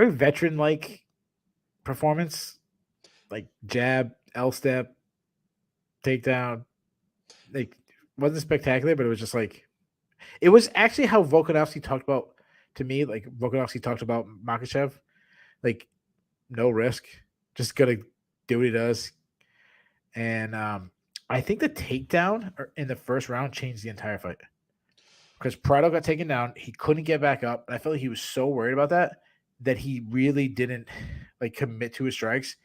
veteran-like performance, like jab, L-step, takedown. Like wasn't spectacular, but it was just like it was actually how Volkanovski talked about to me. Like Volkanovski talked about Makhachev, like no risk, just gonna do what he does. And I think the takedown in the first round changed the entire fight because Prado got taken down. He couldn't get back up. And I felt like he was so worried about that he really didn't like commit to his strikes.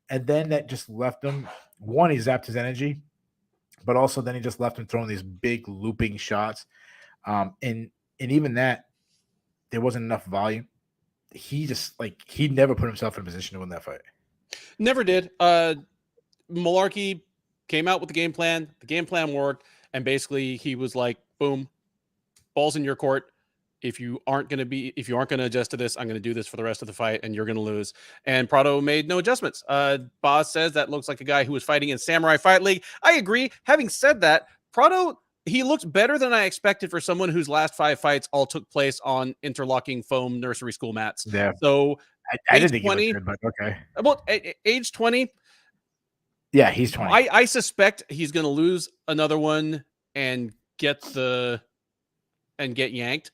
And then that just left him. One, he zapped his energy, but also then he just left him throwing these big looping shots. And even that, there wasn't enough volume. He just he never put himself in a position to win that fight. Never did. Malarkey came out with the game plan. The game plan worked, and basically he was like, "Boom, ball's in your court. If you aren't going to adjust to this, I'm going to do this for the rest of the fight, and you're going to lose." And Prado made no adjustments. Boz says that looks like a guy who was fighting in Samurai Fight League. I agree. Having said that, Prado, he looks better than I expected for someone whose last 5 fights all took place on interlocking foam nursery school mats. Yeah. So I didn't think 20, he looked good, but okay. Well, age 20. Yeah, he's 20. I suspect he's going to lose another one and get yanked.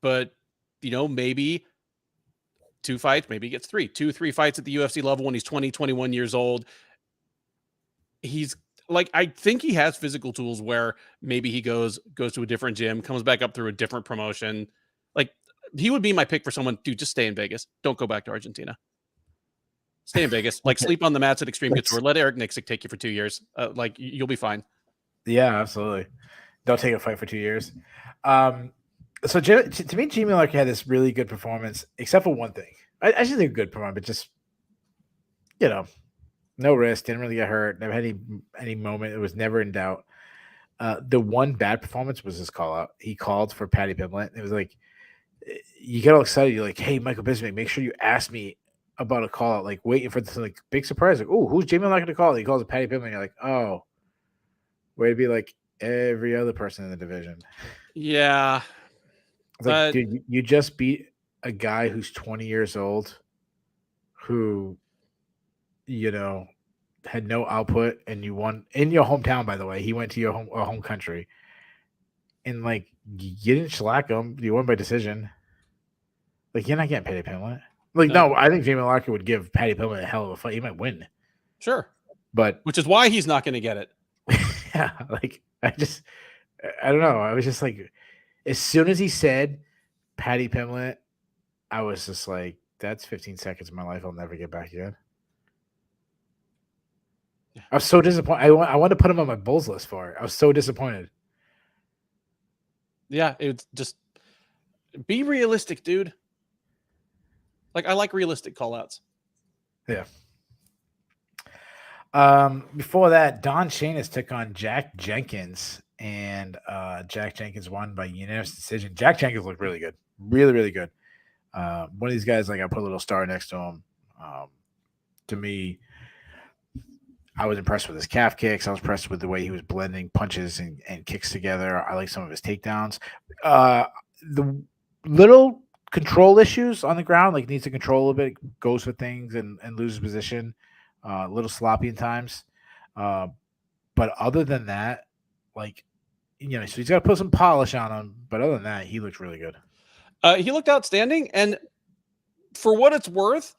But, maybe 2 fights, maybe he gets 3. 2-3 fights at the UFC level when he's 20, 21 years old. He's I think he has physical tools where maybe he goes to a different gym, comes back up through a different promotion. He would be my pick for someone, dude, just stay in Vegas. Don't go back to Argentina. Stay in Vegas. Sleep on the mats at Extreme Couture. Let Eric Nixick take you for 2 years. You'll be fine. Yeah, absolutely. Don't take a fight for 2 years. So to me, Jamie Malarkey had this really good performance, except for one thing. I just think a good performance, but just no risk, didn't really get hurt, never had any moment. It was never in doubt. The one bad performance was his call out. He called for Paddy Pimblett. It was like you get all excited. You're like, "Hey, Michael Bisping, make sure you ask me about a call out." Waiting for this big surprise. Oh, who's Jamie Malarkey to call? He calls it Paddy Pimblett. And you're like, oh, way to be like every other person in the division. Yeah. It's dude, you just beat a guy who's 20 years old, who, had no output, and you won in your hometown. By the way, he went to your home country, and you didn't shellac him. You won by decision. You're not getting Paddy Pimblett. No, I think Jamie Malarkey would give Paddy Pimblett a hell of a fight. He might win. Sure, but which is why he's not going to get it. Yeah, I don't know. I was just as soon as he said Paddy Pimblett, I was just like, that's 15 seconds of my life I'll never get back again. I was so disappointed. I wanted to put him on my Bulls list for it. I was so disappointed. Yeah, it's just be realistic, dude. I like realistic call-outs. Yeah. Before that, Don Shainis took on Jack Jenkins, and Jack Jenkins won by unanimous decision. Jack Jenkins looked really good. Really, really good. One of these guys, I put a little star next to him. To me, I was impressed with his calf kicks. I was impressed with the way he was blending punches and kicks together. I like some of his takedowns. little control issues on the ground, like needs to control a little bit, goes for things and loses position, a little sloppy in times. Uh, but other than that, like, so he's got to put some polish on him. But other than that, he looks really good. He looked outstanding, and for what it's worth,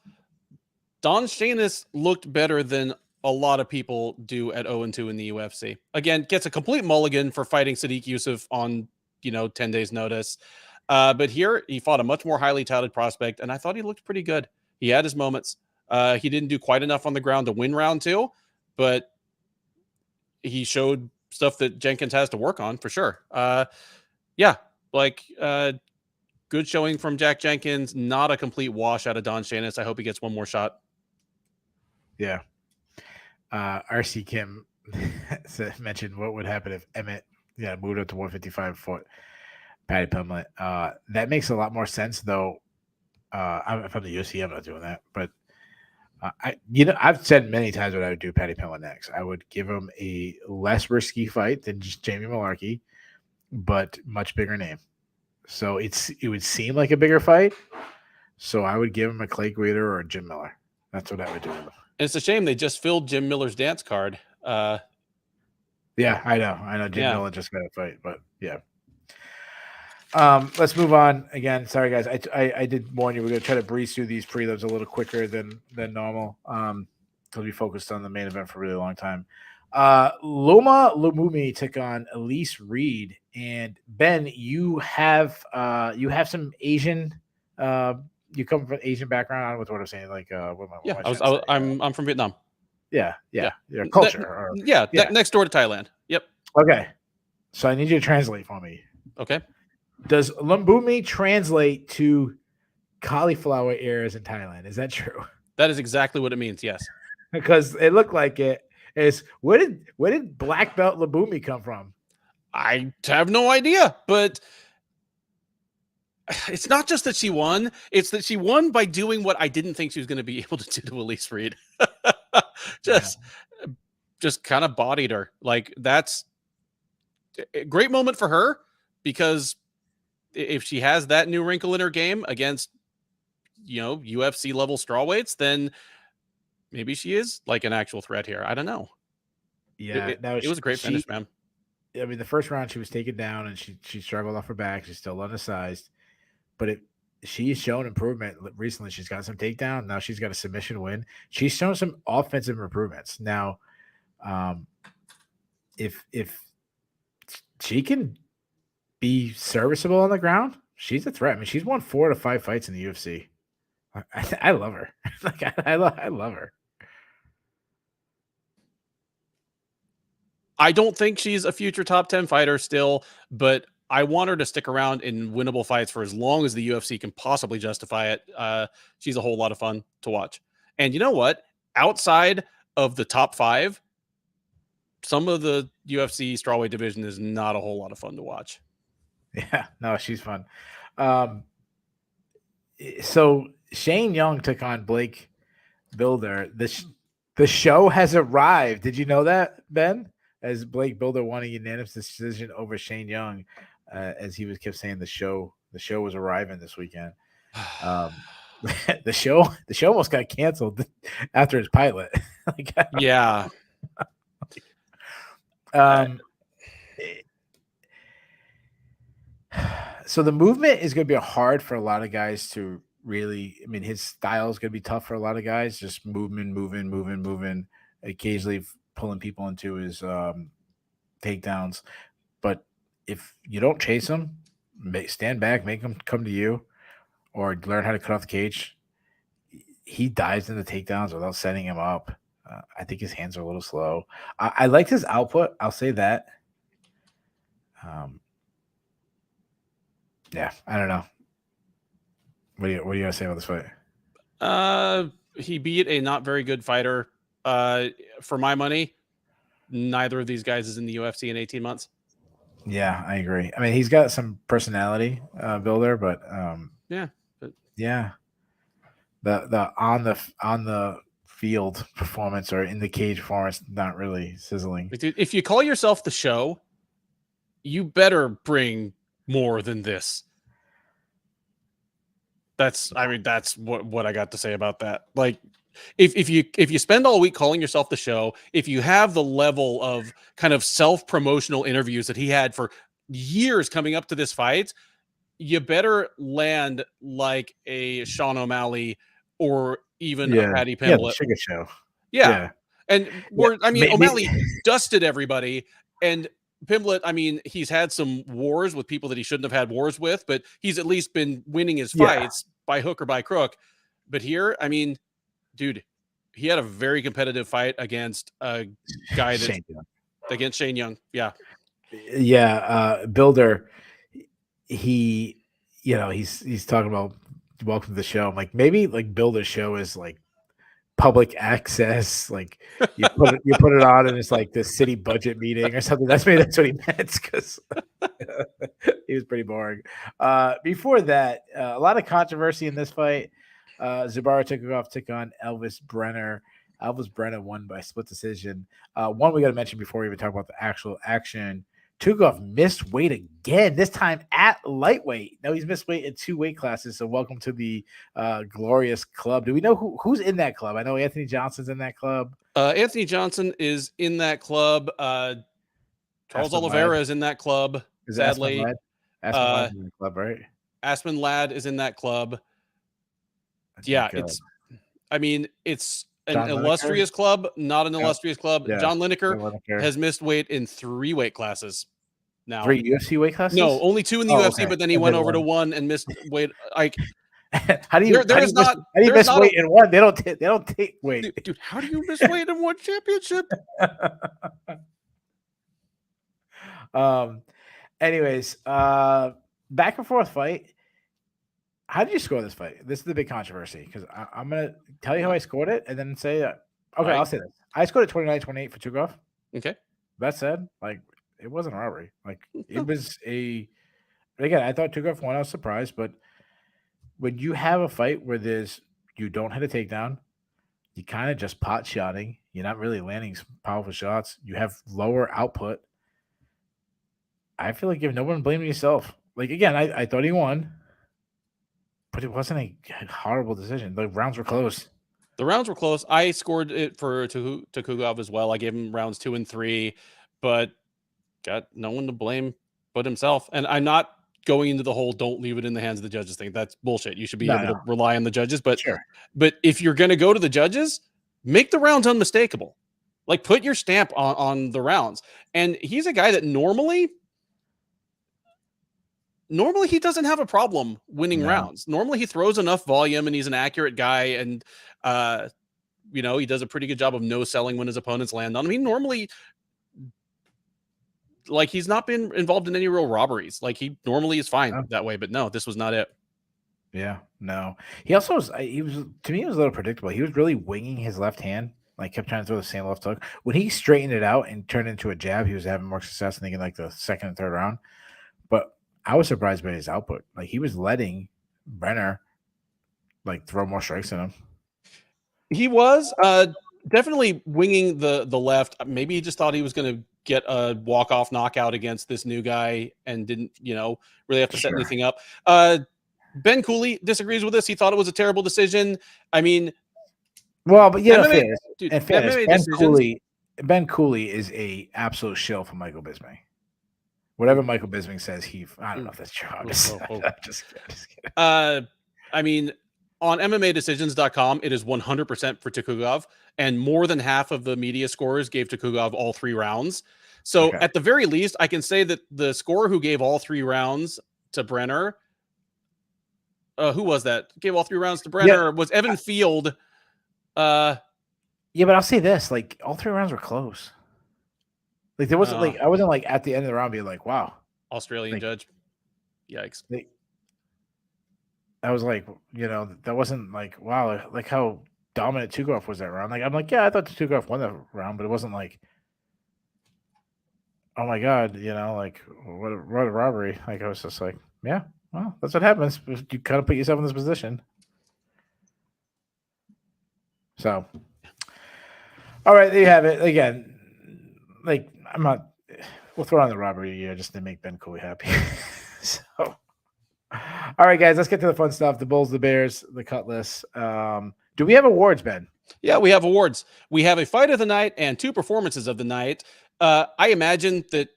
Don Shainis looked better than a lot of people do at 0-2 in the UFC. Again, gets a complete mulligan for fighting Sadiq Yusuf on 10 days notice. But here he fought a much more highly touted prospect, and I thought he looked pretty good. He had his moments. He didn't do quite enough on the ground to win round 2, but he showed stuff that Jenkins has to work on for sure. Good showing from Jack Jenkins. Not a complete wash out of Don Shainis. I hope he gets one more shot. Yeah. RC Kim mentioned what would happen if Emmett moved up to 155 foot Patty Pimlet. That makes a lot more sense, though. If I'm the UFC, I'm not doing that. But I've said many times what I would do Patty Pimlet next. I would give him a less risky fight than just Jamie Malarkey, but much bigger name. So it would seem like a bigger fight. So I would give him a Clay Guida or a Jim Miller. That's what I would do with him. And it's a shame they just filled Jim Miller's dance card. Yeah, I know. Jim Miller just got a fight, but yeah. Let's move on. Again, sorry guys. I did warn you we're gonna try to breeze through these prelims a little quicker than normal. Because we focused on the main event for a really long time. Loma Lumumi took on Elise Reed, and Ben, you have some Asian. You come from Asian background. I don't know what I'm saying. Like, I'm from Vietnam. Yeah. Your culture. Next door to Thailand. Yep. Okay. So I need you to translate for me. Okay. Does Lumbumi translate to cauliflower ears in Thailand? Is that true? That is exactly what it means. Yes. Because it looked like it is. Where did black belt Lumbumi come from? I have no idea, but it's not just that she won. It's that she won by doing what I didn't think she was going to be able to do to Elise Reed. Just kind of bodied her. Like, that's a great moment for her, because if she has that new wrinkle in her game against, UFC level strawweights, then maybe she is like an actual threat here. I don't know. Yeah, it was a great finish, man. I mean, the first round she was taken down and she struggled off her back. She's still undersized, but she's shown improvement recently. She's got some takedown. Now she's got a submission win. She's shown some offensive improvements. Now, if she can be serviceable on the ground, she's a threat. I mean, she's won 4 to 5 fights in the UFC. I love her. Like, I love her. I don't think she's a future top 10 fighter still, but I want her to stick around in winnable fights for as long as the UFC can possibly justify it. She's a whole lot of fun to watch. And you know what? Outside of the top 5, some of the UFC strawweight division is not a whole lot of fun to watch. Yeah, no, she's fun. So Shane Young took on Blake Bilder. The show has arrived. Did you know that, Ben? As Blake Bilder won a unanimous decision over Shane Young, as he kept saying the show was arriving this weekend. The show almost got canceled after his pilot. Yeah. So the movement is going to be hard for a lot of guys to really. I mean, his style is going to be tough for a lot of guys. Just moving, occasionally pulling people into his takedowns. But if you don't chase him, stand back, make him come to you, or learn how to cut off the cage, he dives into takedowns without setting him up. I think his hands are a little slow. I liked his output. I'll say that. Yeah, I don't know. What do you got to say about this fight? He beat a not very good fighter. For my money, neither of these guys is in the UFC in 18 months. Yeah, I agree. I mean, he's got some personality, Bilder, but yeah, the on the field performance or in the cage performance not really sizzling. If you call yourself the show, you better bring more than this. That's what I got to say about that. Like, if you spend all week calling yourself the show, if you have the level of kind of self-promotional interviews that he had for years coming up to this fight, you better land like a Sean O'Malley or even a Paddy Yeah, the Pimblett. Sugar Show. Yeah. And O'Malley maybe dusted everybody, and Pimblett, I mean, he's had some wars with people that he shouldn't have had wars with, but he's at least been winning his fights by hook or by crook. But here, I mean, dude, he had a very competitive fight against a guy against Shane Young. Yeah. Yeah. Builder, he's talking about welcome to the show. I'm like, maybe like Builder's show is like public access, like you put it on and it's like the city budget meeting or something. That's what he meant, because he was pretty boring. Before that, a lot of controversy in this fight. Zubaira Tukhugov took on Elvis Brenner. Elvis Brenner won by split decision. One we got to mention before we even talk about the actual action. Tukhugov missed weight again, this time at lightweight. Now he's missed weight in 2 weight classes, so welcome to the glorious club. Do we know who's in that club? I know Anthony Johnson's in that club. Anthony Johnson is in that club. Charles Oliveira is in that club, sadly. Aspen Ladd's in the club, right? Aspen Ladd is in that club. It's an illustrious club, not an illustrious club. Yeah. John Lineker has missed weight in 3 weight classes now. 3 UFC weight classes? No, only 2 in the UFC, but then he went over to 1 and missed weight. Like, how do you miss weight in 1? They don't take weight. Dude, how do you miss weight in 1 championship? Anyways, back and forth fight. How did you score this fight? This is the big controversy, because I'm going to tell you how I scored it and then say that. Okay, right. I'll say this. I scored it 29-28 for Tukhugov. Okay. That said, like, it wasn't a robbery. Like, it was again, I thought Tukhugov won. I was surprised, but when you have a fight where you don't hit a takedown, you kind of just pot shotting, you're not really landing some powerful shots, you have lower output, I feel like if no one blaming yourself. Like, again, I thought he won, but it wasn't a horrible decision. The rounds were close. The rounds were close. I scored it for Tukhugov as well. I gave him rounds 2 and 3, but got no one to blame but himself. And I'm not going into the whole don't leave it in the hands of the judges thing. That's bullshit. You should be able to rely on the judges. But But if you're going to go to the judges, make the rounds unmistakable. Like, put your stamp on the rounds. And he's a guy that normally he doesn't have a problem winning rounds. Normally he throws enough volume and he's an accurate guy, and he does a pretty good job of no selling when his opponents land on him. He normally, like, he's not been involved in any real robberies. Like, he normally is fine that way, but no, this was not it. Yeah, no. He also to me, it was a little predictable. He was really winging his left hand, like kept trying to throw the same left hook. When he straightened it out and turned into a jab, he was having more success, I think, in like the second and third round. But I was surprised by his output. Like, he was letting Brenner like throw more strikes in him. He was definitely winging the left. Maybe he just thought he was going to get a walk-off knockout against this new guy and didn't, really have to set anything up. Ben Cooley disagrees with this. He thought it was a terrible decision. I mean, well, but Ben Cooley is a absolute shill for Michael Bisping. Whatever Michael Bisping says, I don't know if that's true. I'm just kidding. I mean, on MMAdecisions.com, it is 100% for Tukhugov, and more than half of the media scorers gave Tukhugov all 3 rounds. So at the very least, I can say that the scorer who gave all 3 rounds to Brenner, who was that? Gave all 3 rounds to Brenner was Evan Field. Yeah, but I'll say this: like, all 3 rounds were close. Like, there wasn't I wasn't like at the end of the round being like, wow, Australian judge. Yikes. I was like, that wasn't like, wow, like how dominant Tukhugov was that round. Like, I'm like, yeah, I thought Tukhugov won that round, but it wasn't like, oh my God, like what a robbery. Like, I was just like, yeah, well, that's what happens. You kind of put yourself in this position. So, all right, there you have it. Again, like, we'll throw on the robbery here just to make Ben Cooley happy. So, All right, guys, let's get to the fun stuff. The Bulls, the Bears, the Cutlass. Do we have awards, Ben? Yeah, we have awards. We have a fight of the night and 2 performances of the night. I imagine that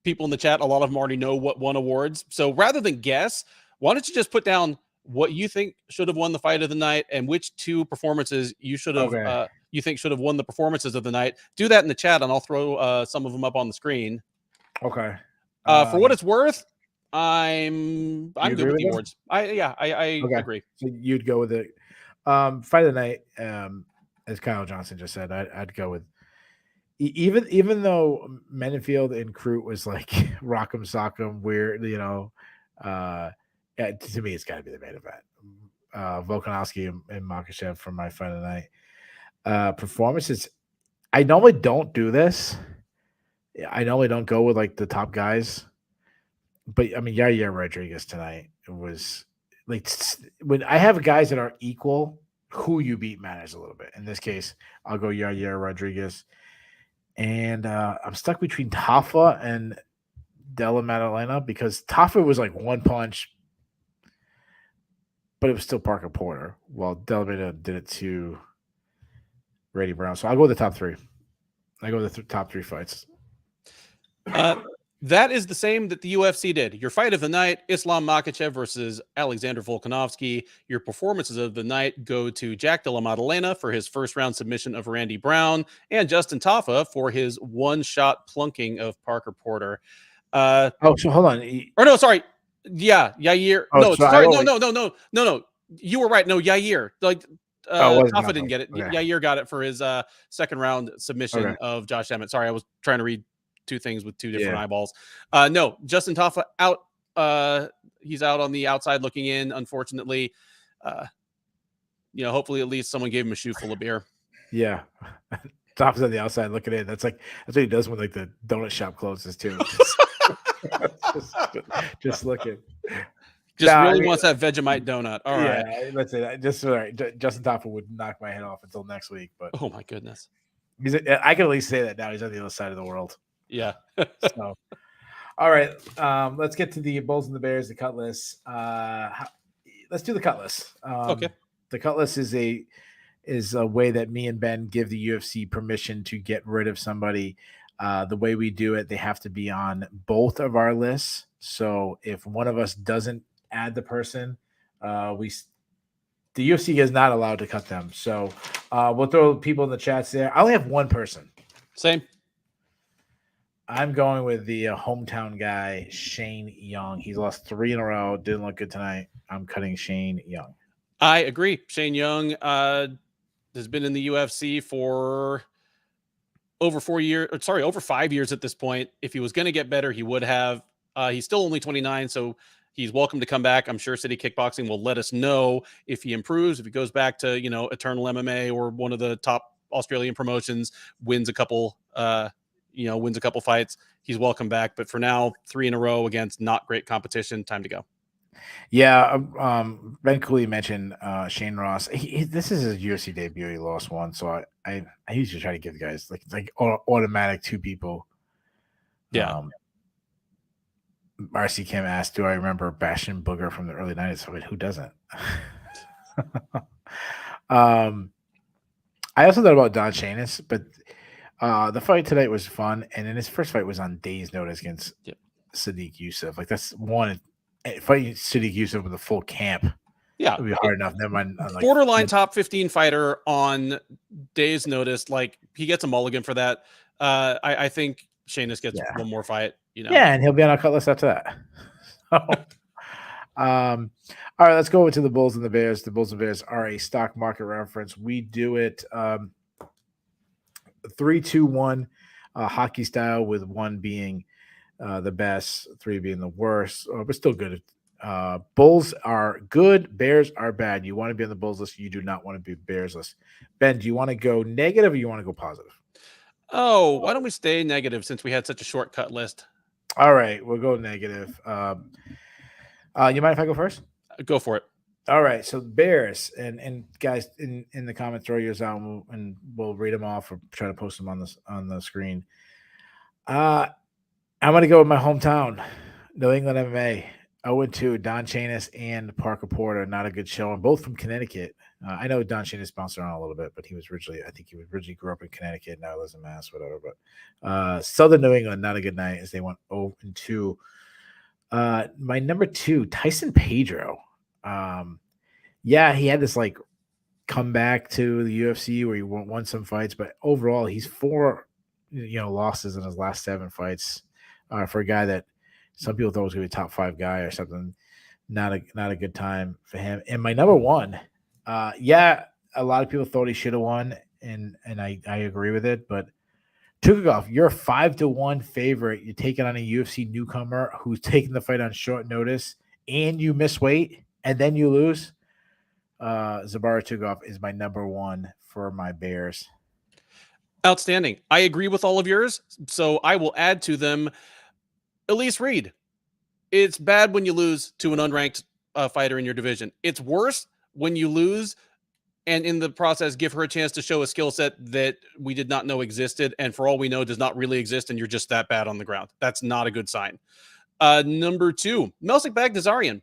people in the chat, a lot of them already know what won awards. So rather than guess, why don't you just put down what you think should have won the fight of the night and which 2 performances you should have you think should have won the performances of the night. Do that in the chat, and I'll throw some of them up on the screen. Okay. For what it's worth, I'm good with the awards. I okay. agree. So you'd go with it. Fight of the night, as Kyle Johnson just said, I'd go with even though Menenfield and Crute was like rock'em sock'em weird, to me it's got to be the main event. Volkanovski and Makhachev for my fight of the night. Performances, I normally don't do this. I normally don't go with like the top guys, but I mean Yair Rodriguez tonight was like when I have guys that are equal, who you beat matters a little bit. In this case, I'll go Yair Rodriguez. And I'm stuck between Tafa and Della Maddalena because Tafa was like one punch, but it was still Parker Porter, while Della Maddalena did it to Brady Brown. So I'll go with the top 3. I go with the top 3 fights. That is the same that the UFC did. Your fight of the night, Islam Makhachev versus Alexander Volkanovski. Your performances of the night go to Jack Della Maddalena for his first-round submission of Randy Brown and Justin Tafa for his one-shot plunking of Parker Porter. So hold on. Or no, sorry. Yeah, Yair. No, sorry. No. You were right. No, Yair. Like Tafa didn't get it. Okay. Yair got it for his second-round submission of Josh Emmett. Sorry, I was trying to read 2 things with 2 different eyeballs. No, Justin Tafa out. He's out on the outside looking in, unfortunately. Hopefully at least someone gave him a shoe full of beer. Yeah. Tafa's on the outside looking in. That's what he does when like the donut shop closes too. just looking. Really wants that Vegemite donut. All right. Yeah, let's say that. Just all right. Justin Tafa would knock my head off until next week. But oh my goodness. I can at least say that now. He's on the other side of the world. Yeah. So, all right. Let's get to the Bulls and the Bears, the Cutlass. Let's do the Cutlass. Okay. The Cutlass is a way that me and Ben give the UFC permission to get rid of somebody. The way we do it, they have to be on both of our lists. So if one of us doesn't add the person, the UFC is not allowed to cut them. So we'll throw people in the chats there. I only have one person. Same. I'm going with the hometown guy, Shane Young. He's lost 3 in a row. Didn't look good tonight. I'm cutting Shane Young. I agree. Shane Young has been in the UFC for over 5 years at this point. If he was going to get better, he would have. He's still only 29, so he's welcome to come back. I'm sure City Kickboxing will let us know if he improves, if he goes back to, Eternal MMA or one of the top Australian promotions, wins a couple fights. He's welcome back. But for now, 3 in a row against not great competition. Time to go. Yeah. Ben Cooley mentioned Shane Ross. This is his UFC debut. He lost 1. So I usually try to give guys like automatic 2 people. Yeah. RC Kim asked, do I remember Bastion Booger from the early 90s? I mean, who doesn't? I also thought about Don Shanis, but the fight tonight was fun. And then his first fight was on days notice against Sadiq Youssef. Like, that's one fighting Sadiq Youssef with a full camp. Yeah. It would be hard enough. Never mind. Borderline top 15 fighter on days notice. Like, he gets a mulligan for that. I think Shanis gets one more fight. Yeah, and he'll be on our cut list after that. All right, let's go over to the Bulls and the Bears. The Bulls and Bears are a stock market reference. We do it 3-2-1 hockey style, with 1 being the best, 3 being the worst, but still good. Bulls are good, Bears are bad. You want to be on the Bulls list, you do not want to be Bears list. Ben, do you want to go negative or you want to go positive? Oh, why don't we stay negative since we had such a shortcut list? All right, we'll go negative. You mind if I go first? Go for it. All right, so Bears, and guys in the comments, throw yours out, and we'll read them off or try to post them on the screen. I'm going to go with my hometown, New England MMA. 0-2. Don Chanis and Parker Porter, not a good showing. Both from Connecticut. I know Don Chanis bounced around a little bit, but he was originally, I think he originally grew up in Connecticut. Now lives in Mass, whatever. But Southern New England, not a good night as they went 0-2. My number 2, Tyson Pedro. Yeah, he had this like comeback to the UFC where he won some fights, but overall he's 4 losses in his last 7 fights. For a guy that some people thought was going to be a top 5 guy or something. Not a good time for him. And my number 1, yeah, a lot of people thought he should have won, and I agree with it. But Tukagov, you're a 5-1 favorite. You're taking on a UFC newcomer who's taking the fight on short notice, and you miss weight, and then you lose. Zabara Tukagov is my number 1 for my Bears. Outstanding. I agree with all of yours, so I will add to them. Elise Reed. It's bad when you lose to an unranked fighter in your division. It's worse when you lose and in the process give her a chance to show a skill set that we did not know existed, and for all we know does not really exist, and you're just that bad on the ground. That's not a good sign. Number 2, Melsik Baghdasaryan.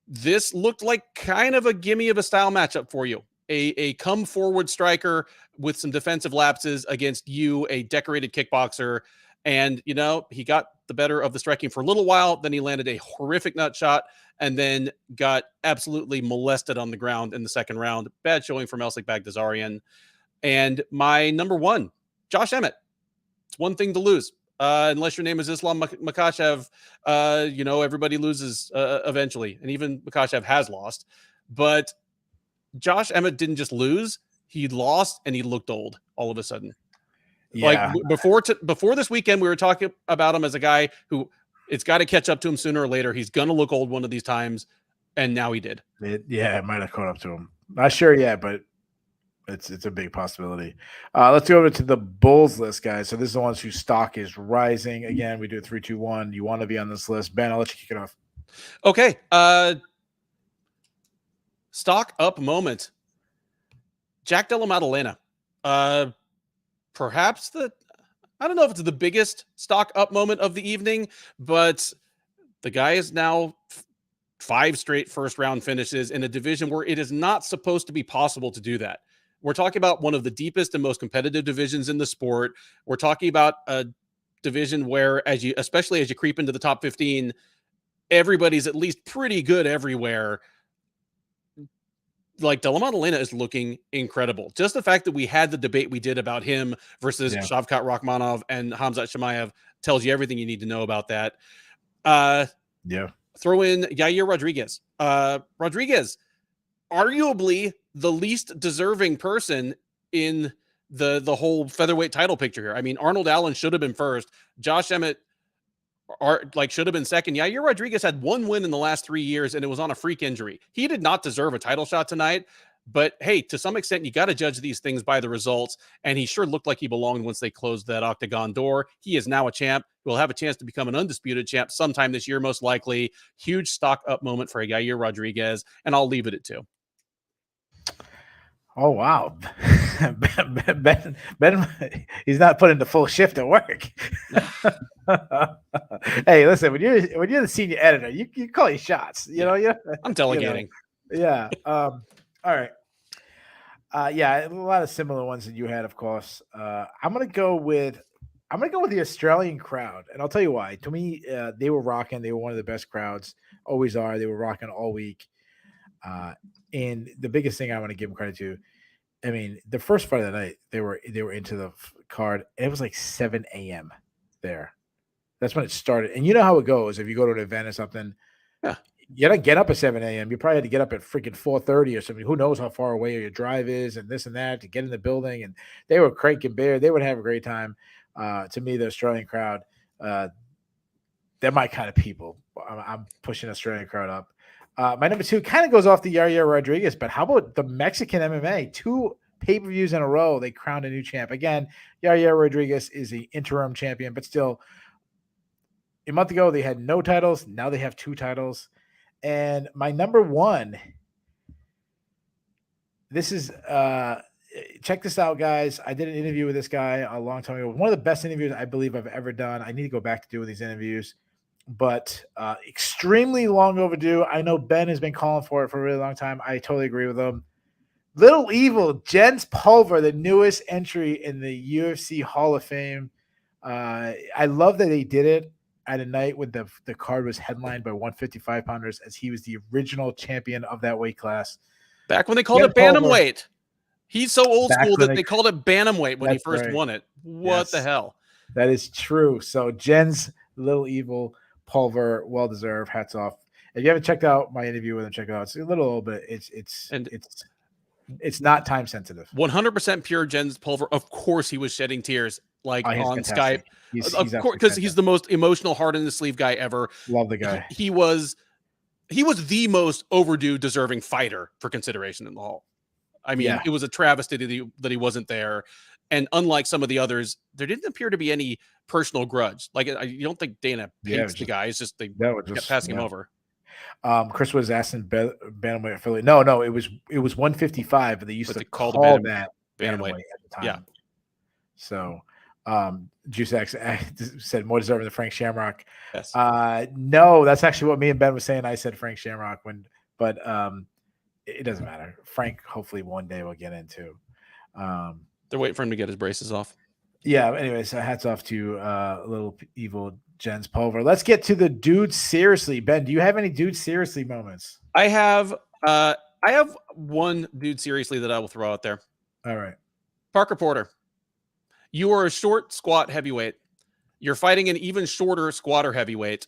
This looked like kind of a gimme of a style matchup for you. A come forward striker with some defensive lapses against you, a decorated kickboxer. And, he got the better of the striking for a little while. Then he landed a horrific nut shot and then got absolutely molested on the ground in the second round. Bad showing from Melsik Baghdasaryan. And my number 1, Josh Emmett. It's one thing to lose. Unless your name is Islam Makhachev, everybody loses eventually. And even Makhachev has lost. But Josh Emmett didn't just lose. He lost and he looked old all of a sudden. Yeah. Like before this weekend, we were talking about him as a guy who it's got to catch up to him sooner or later. He's going to look old one of these times. And now he did. It might have caught up to him. Not sure yet, but it's a big possibility. Let's go over to the Bulls list, guys. So this is the ones whose stock is rising. Again, we do 3, 2, 1. You want to be on this list. Ben, I'll let you kick it off. Okay. Stock up moment. Jack Della Maddalena. Perhaps I don't know if it's the biggest stock up moment of the evening, but the guy is now 5 straight first round finishes in a division where it is not supposed to be possible to do that. We're talking about one of the deepest and most competitive divisions in the sport. We're talking about a division where, especially as you creep into the top 15, everybody's at least pretty good everywhere. Like Della Maddalena is looking incredible. Just the fact that we had the debate we did about him versus Shavkat Rakhmonov and Khamzat Chimaev tells you everything you need to know about that. Throw in Yair Rodriguez. Rodriguez, arguably the least deserving person in the whole featherweight title picture here. I mean, Arnold Allen should have been first. Josh Emmett should have been second. Yair Rodriguez had 1 win in the last 3 years, and it was on a freak injury. He did not deserve a title shot tonight, but hey, to some extent, you got to judge these things by the results, and he sure looked like he belonged once they closed that octagon door. He is now a champ. Will have a chance to become an undisputed champ sometime this year, most likely. Huge stock up moment for Yair Rodriguez, and I'll leave it at 2. Oh, wow. Ben, he's not putting the full shift at work. Hey, listen, when you're the senior editor, you call your shots. I'm delegating. Yeah. All right. A lot of similar ones that you had, of course. I'm gonna go with the Australian crowd, and I'll tell you why. To me, they were rocking. They were one of the best crowds. Always are. They were rocking all week. And the biggest thing I want to give them credit to, I mean, the first fight of the night, they were into the card. And it was like 7 a.m. there. That's when it started. And you know how it goes. If you go to an event or something, you don't get up at 7 a.m. You probably had to get up at freaking 4:30 or something. Who knows how far away your drive is and this and that to get in the building. And they were cranking beer. They would have a great time. To me, the Australian crowd, they're my kind of people. I'm pushing the Australian crowd up. My number 2 kind of goes off the Yair Rodriguez, but how about the Mexican MMA? 2 pay-per-views in a row, they crowned a new champ. Again, Yair Rodriguez is the interim champion, but still, a month ago they had no titles. Now they have 2 titles. And my number 1, this is check this out, guys. I did an interview with this guy a long time ago. One of the best interviews I believe I've ever done. I need to go back to doing these interviews. but extremely long overdue. I know Ben has been calling for it for a really long time. I totally agree with him. Little Evil, Jens Pulver, the newest entry in the UFC Hall of Fame. I love that they did it at a night when the card was headlined by 155 pounders, as he was the original champion of that weight class. Back when they called it bantamweight. He's so old school that they called it bantamweight when he first won it. What the hell? That is true. So Jens, Little Evil, Pulver, well deserved. Hats off. If you haven't checked out my interview with him, check it out. It's a little bit. It's not time sensitive. 100% pure Jens Pulver. Of course, he was shedding tears on fantastic. Skype. Of course, because he's the most emotional, heart in the sleeve guy ever. Love the guy. He was the most overdue, deserving fighter for consideration in the Hall. I mean, it was a travesty that he wasn't there. And unlike some of the others, there didn't appear to be any personal grudge. Like, you don't think Dana hates the guy. It's just they kept passing him over. Chris was asking bantamweight affiliate. No, it was 155, but they used to call that bantamweight at the time. Yeah. So, Juice said more deserving than Frank Shamrock. Yes. No, that's actually what me and Ben was saying. I said Frank Shamrock but it doesn't matter. Frank, hopefully one day we'll get into. They're waiting for him to get his braces off. Yeah. Anyways, hats off to Little Evil Jens Pulver. Let's get to the dude seriously. Ben, do you have any dude seriously moments? I have one dude seriously that I will throw out there. All right. Parker Porter. You are a short squat heavyweight. You're fighting an even shorter squatter heavyweight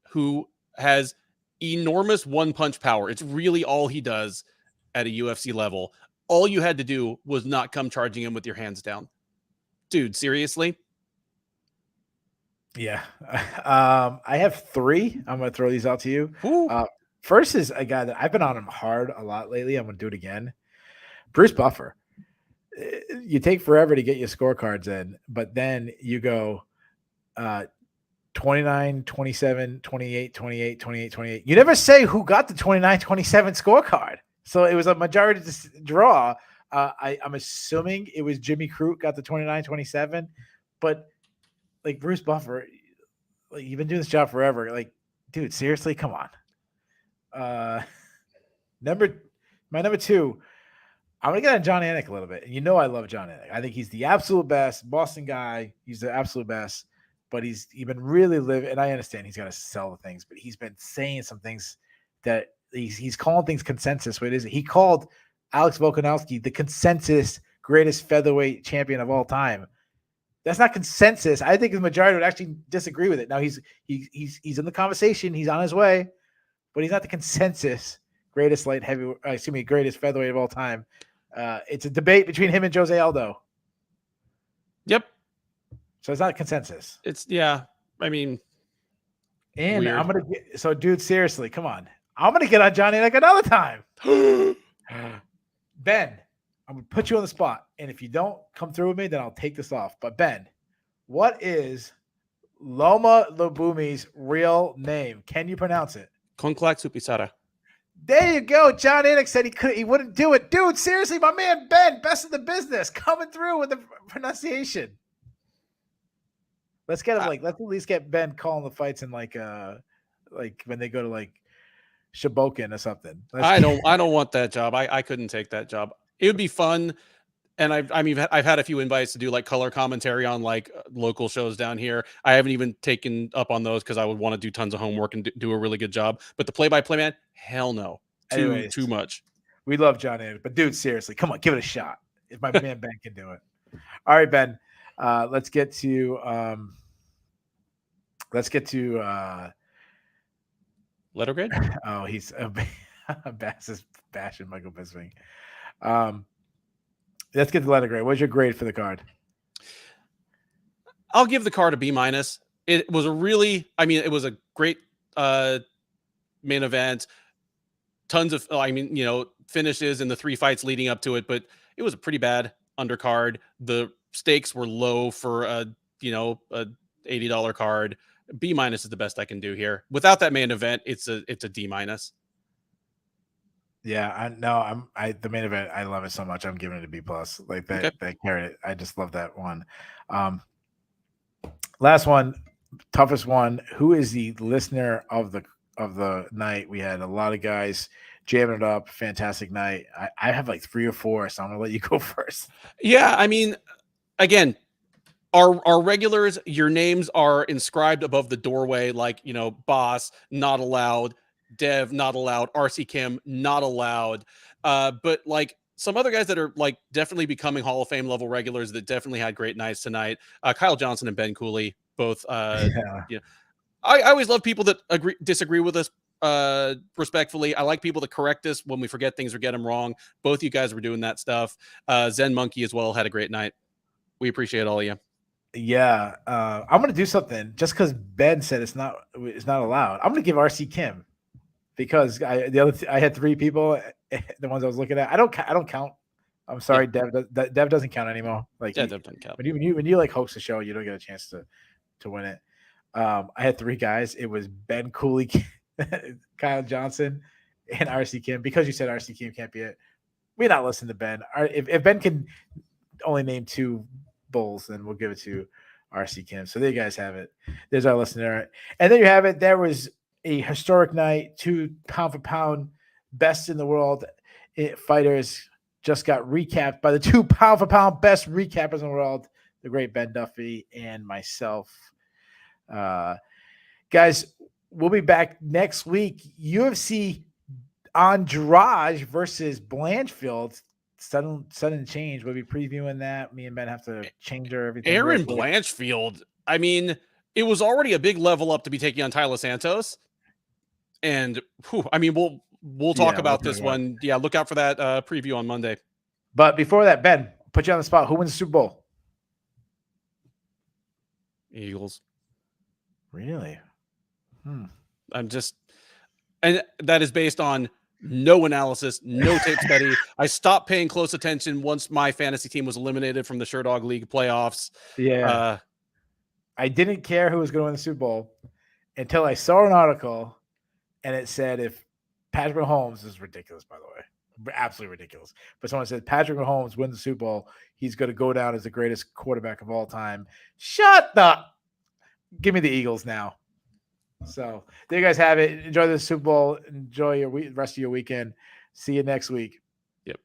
who has enormous one-punch power. It's really all he does at a UFC level. All you had to do was not come charging him with your hands down. Dude, seriously? Yeah. I have three. I'm going to throw these out to you. First is a guy that I've been on him hard a lot lately. I'm going to do it again. Bruce Buffer. You take forever to get your scorecards in, but then you go 29, 27, 28, 28, 28, 28. You never say who got the 29, 27 scorecard. So it was a majority draw. I'm assuming it was Jimmy Crute got the 29, 27, but like Bruce Buffer, like you've been doing this job forever. Like, dude, seriously, come on. My number two, I'm going to get on John Anik a little bit. And you know I love John Anik. I think he's the absolute best. Boston guy. He's the absolute best. But he's been really living, and I understand he's got to sell the things, but he's been saying some things that he's calling things consensus. What is it? He called Alex Volkanovski the consensus greatest featherweight champion of all time. That's not consensus. I think the majority would actually disagree with it. Now he's in the conversation. He's on his way, but he's not the consensus greatest greatest featherweight of all time. It's a debate between him and Jose Aldo. Yep. So it's not consensus. I mean, and weird. I'm going to get, so dude, seriously, come on. I'm going to get on Johnny like another time. Ben, I'm going to put you on the spot. And if you don't come through with me, then I'll take this off. But Ben, what is Loma Lobumi's real name? Can you pronounce it? Konklak Supisara. There you go. John Anik said he wouldn't do it. Dude, seriously, my man Ben, best in the business, coming through with the pronunciation. Let's get him let's at least get Ben calling the fights in like when they go to like Shabokin or something. I don't want that job. I couldn't take that job. It would be fun. And I've had a few invites to do like color commentary on like local shows down here. I haven't even taken up on those because I would want to do tons of homework and do a really good job. But the play-by-play man, hell no, too much. We love John Anik, but dude, seriously, come on, give it a shot. If my man Ben can do it. All right, Ben. Let's get to letter grade. Oh, he's Bass is bashing Michael Bisping. Let's get to letter grade. What's your grade for the card? I'll give the card a B-. It was it was a great main event. Tons of finishes in the three fights leading up to it, but it was a pretty bad undercard. The stakes were low for a $80 card. B- is the best I can do here. Without that main event, it's a D-. Yeah, the main event, I love it so much. I'm giving it a B+. Like that carried it. I just love that one. Last one. toughest one. Who is the listener of the night? We had a lot of guys jamming it up. Fantastic night. I have like 3 or 4, so I'm gonna let you go first. Yeah, I mean, again, our regulars, your names are inscribed above the doorway, like, you know, Boss, not allowed, Dev, not allowed, RC Kim, not allowed. But like some other guys that are like definitely becoming Hall of Fame level regulars that definitely had great nights tonight. Kyle Johnson and Ben Cooley, both Yeah. you know, I always love people that disagree with us respectfully. I like people that correct us when we forget things or get them wrong. Both you guys were doing that stuff. Zen Monkey as well had a great night. We appreciate all of you. Yeah, I'm gonna do something just because Ben said it's not allowed. I'm gonna give RC Kim because I had 3 people, the ones I was looking at. I don't count. I'm sorry, Dev. Dev doesn't count anymore. Like Yeah, that doesn't count. When you like host a show, you don't get a chance to win it. I had 3 guys. It was Ben Cooley, Kyle Johnson, and RC Kim. Because you said RC Kim can't be it, we're not listening to Ben. If Ben can only name 2 bulls, then we'll give it to RC Kim. So there you guys have it. There's our listener. And there you have it. There was a historic night. 2 pound for pound best in the world fighters just got recapped by the 2 pound for pound best recappers in the world, the great Ben Duffy and myself. Guys, we'll be back next week. UFC Andrade versus Blanchfield. Sudden change. We'll be previewing that. Me and Ben have to change everything. Aaron Blanchfield. I mean, it was already a big level up to be taking on Tyler Santos. And I mean, we'll talk about this one. Yeah, look out for that preview on Monday. But before that, Ben, put you on the spot. Who wins the Super Bowl? Eagles. Really? I'm just, and that is based on no analysis, no tape study. I stopped paying close attention once my fantasy team was eliminated from the Sherdog League playoffs. Yeah. I didn't care who was going to win the Super Bowl until I saw an article and it said if Patrick Mahomes, this is ridiculous, by the way, absolutely ridiculous. But someone said Patrick Mahomes wins the Super Bowl, he's going to go down as the greatest quarterback of all time. Shut up. Give me the Eagles now. So there you guys have it. Enjoy the Super Bowl. Enjoy your rest of your weekend. See you next week. Yep.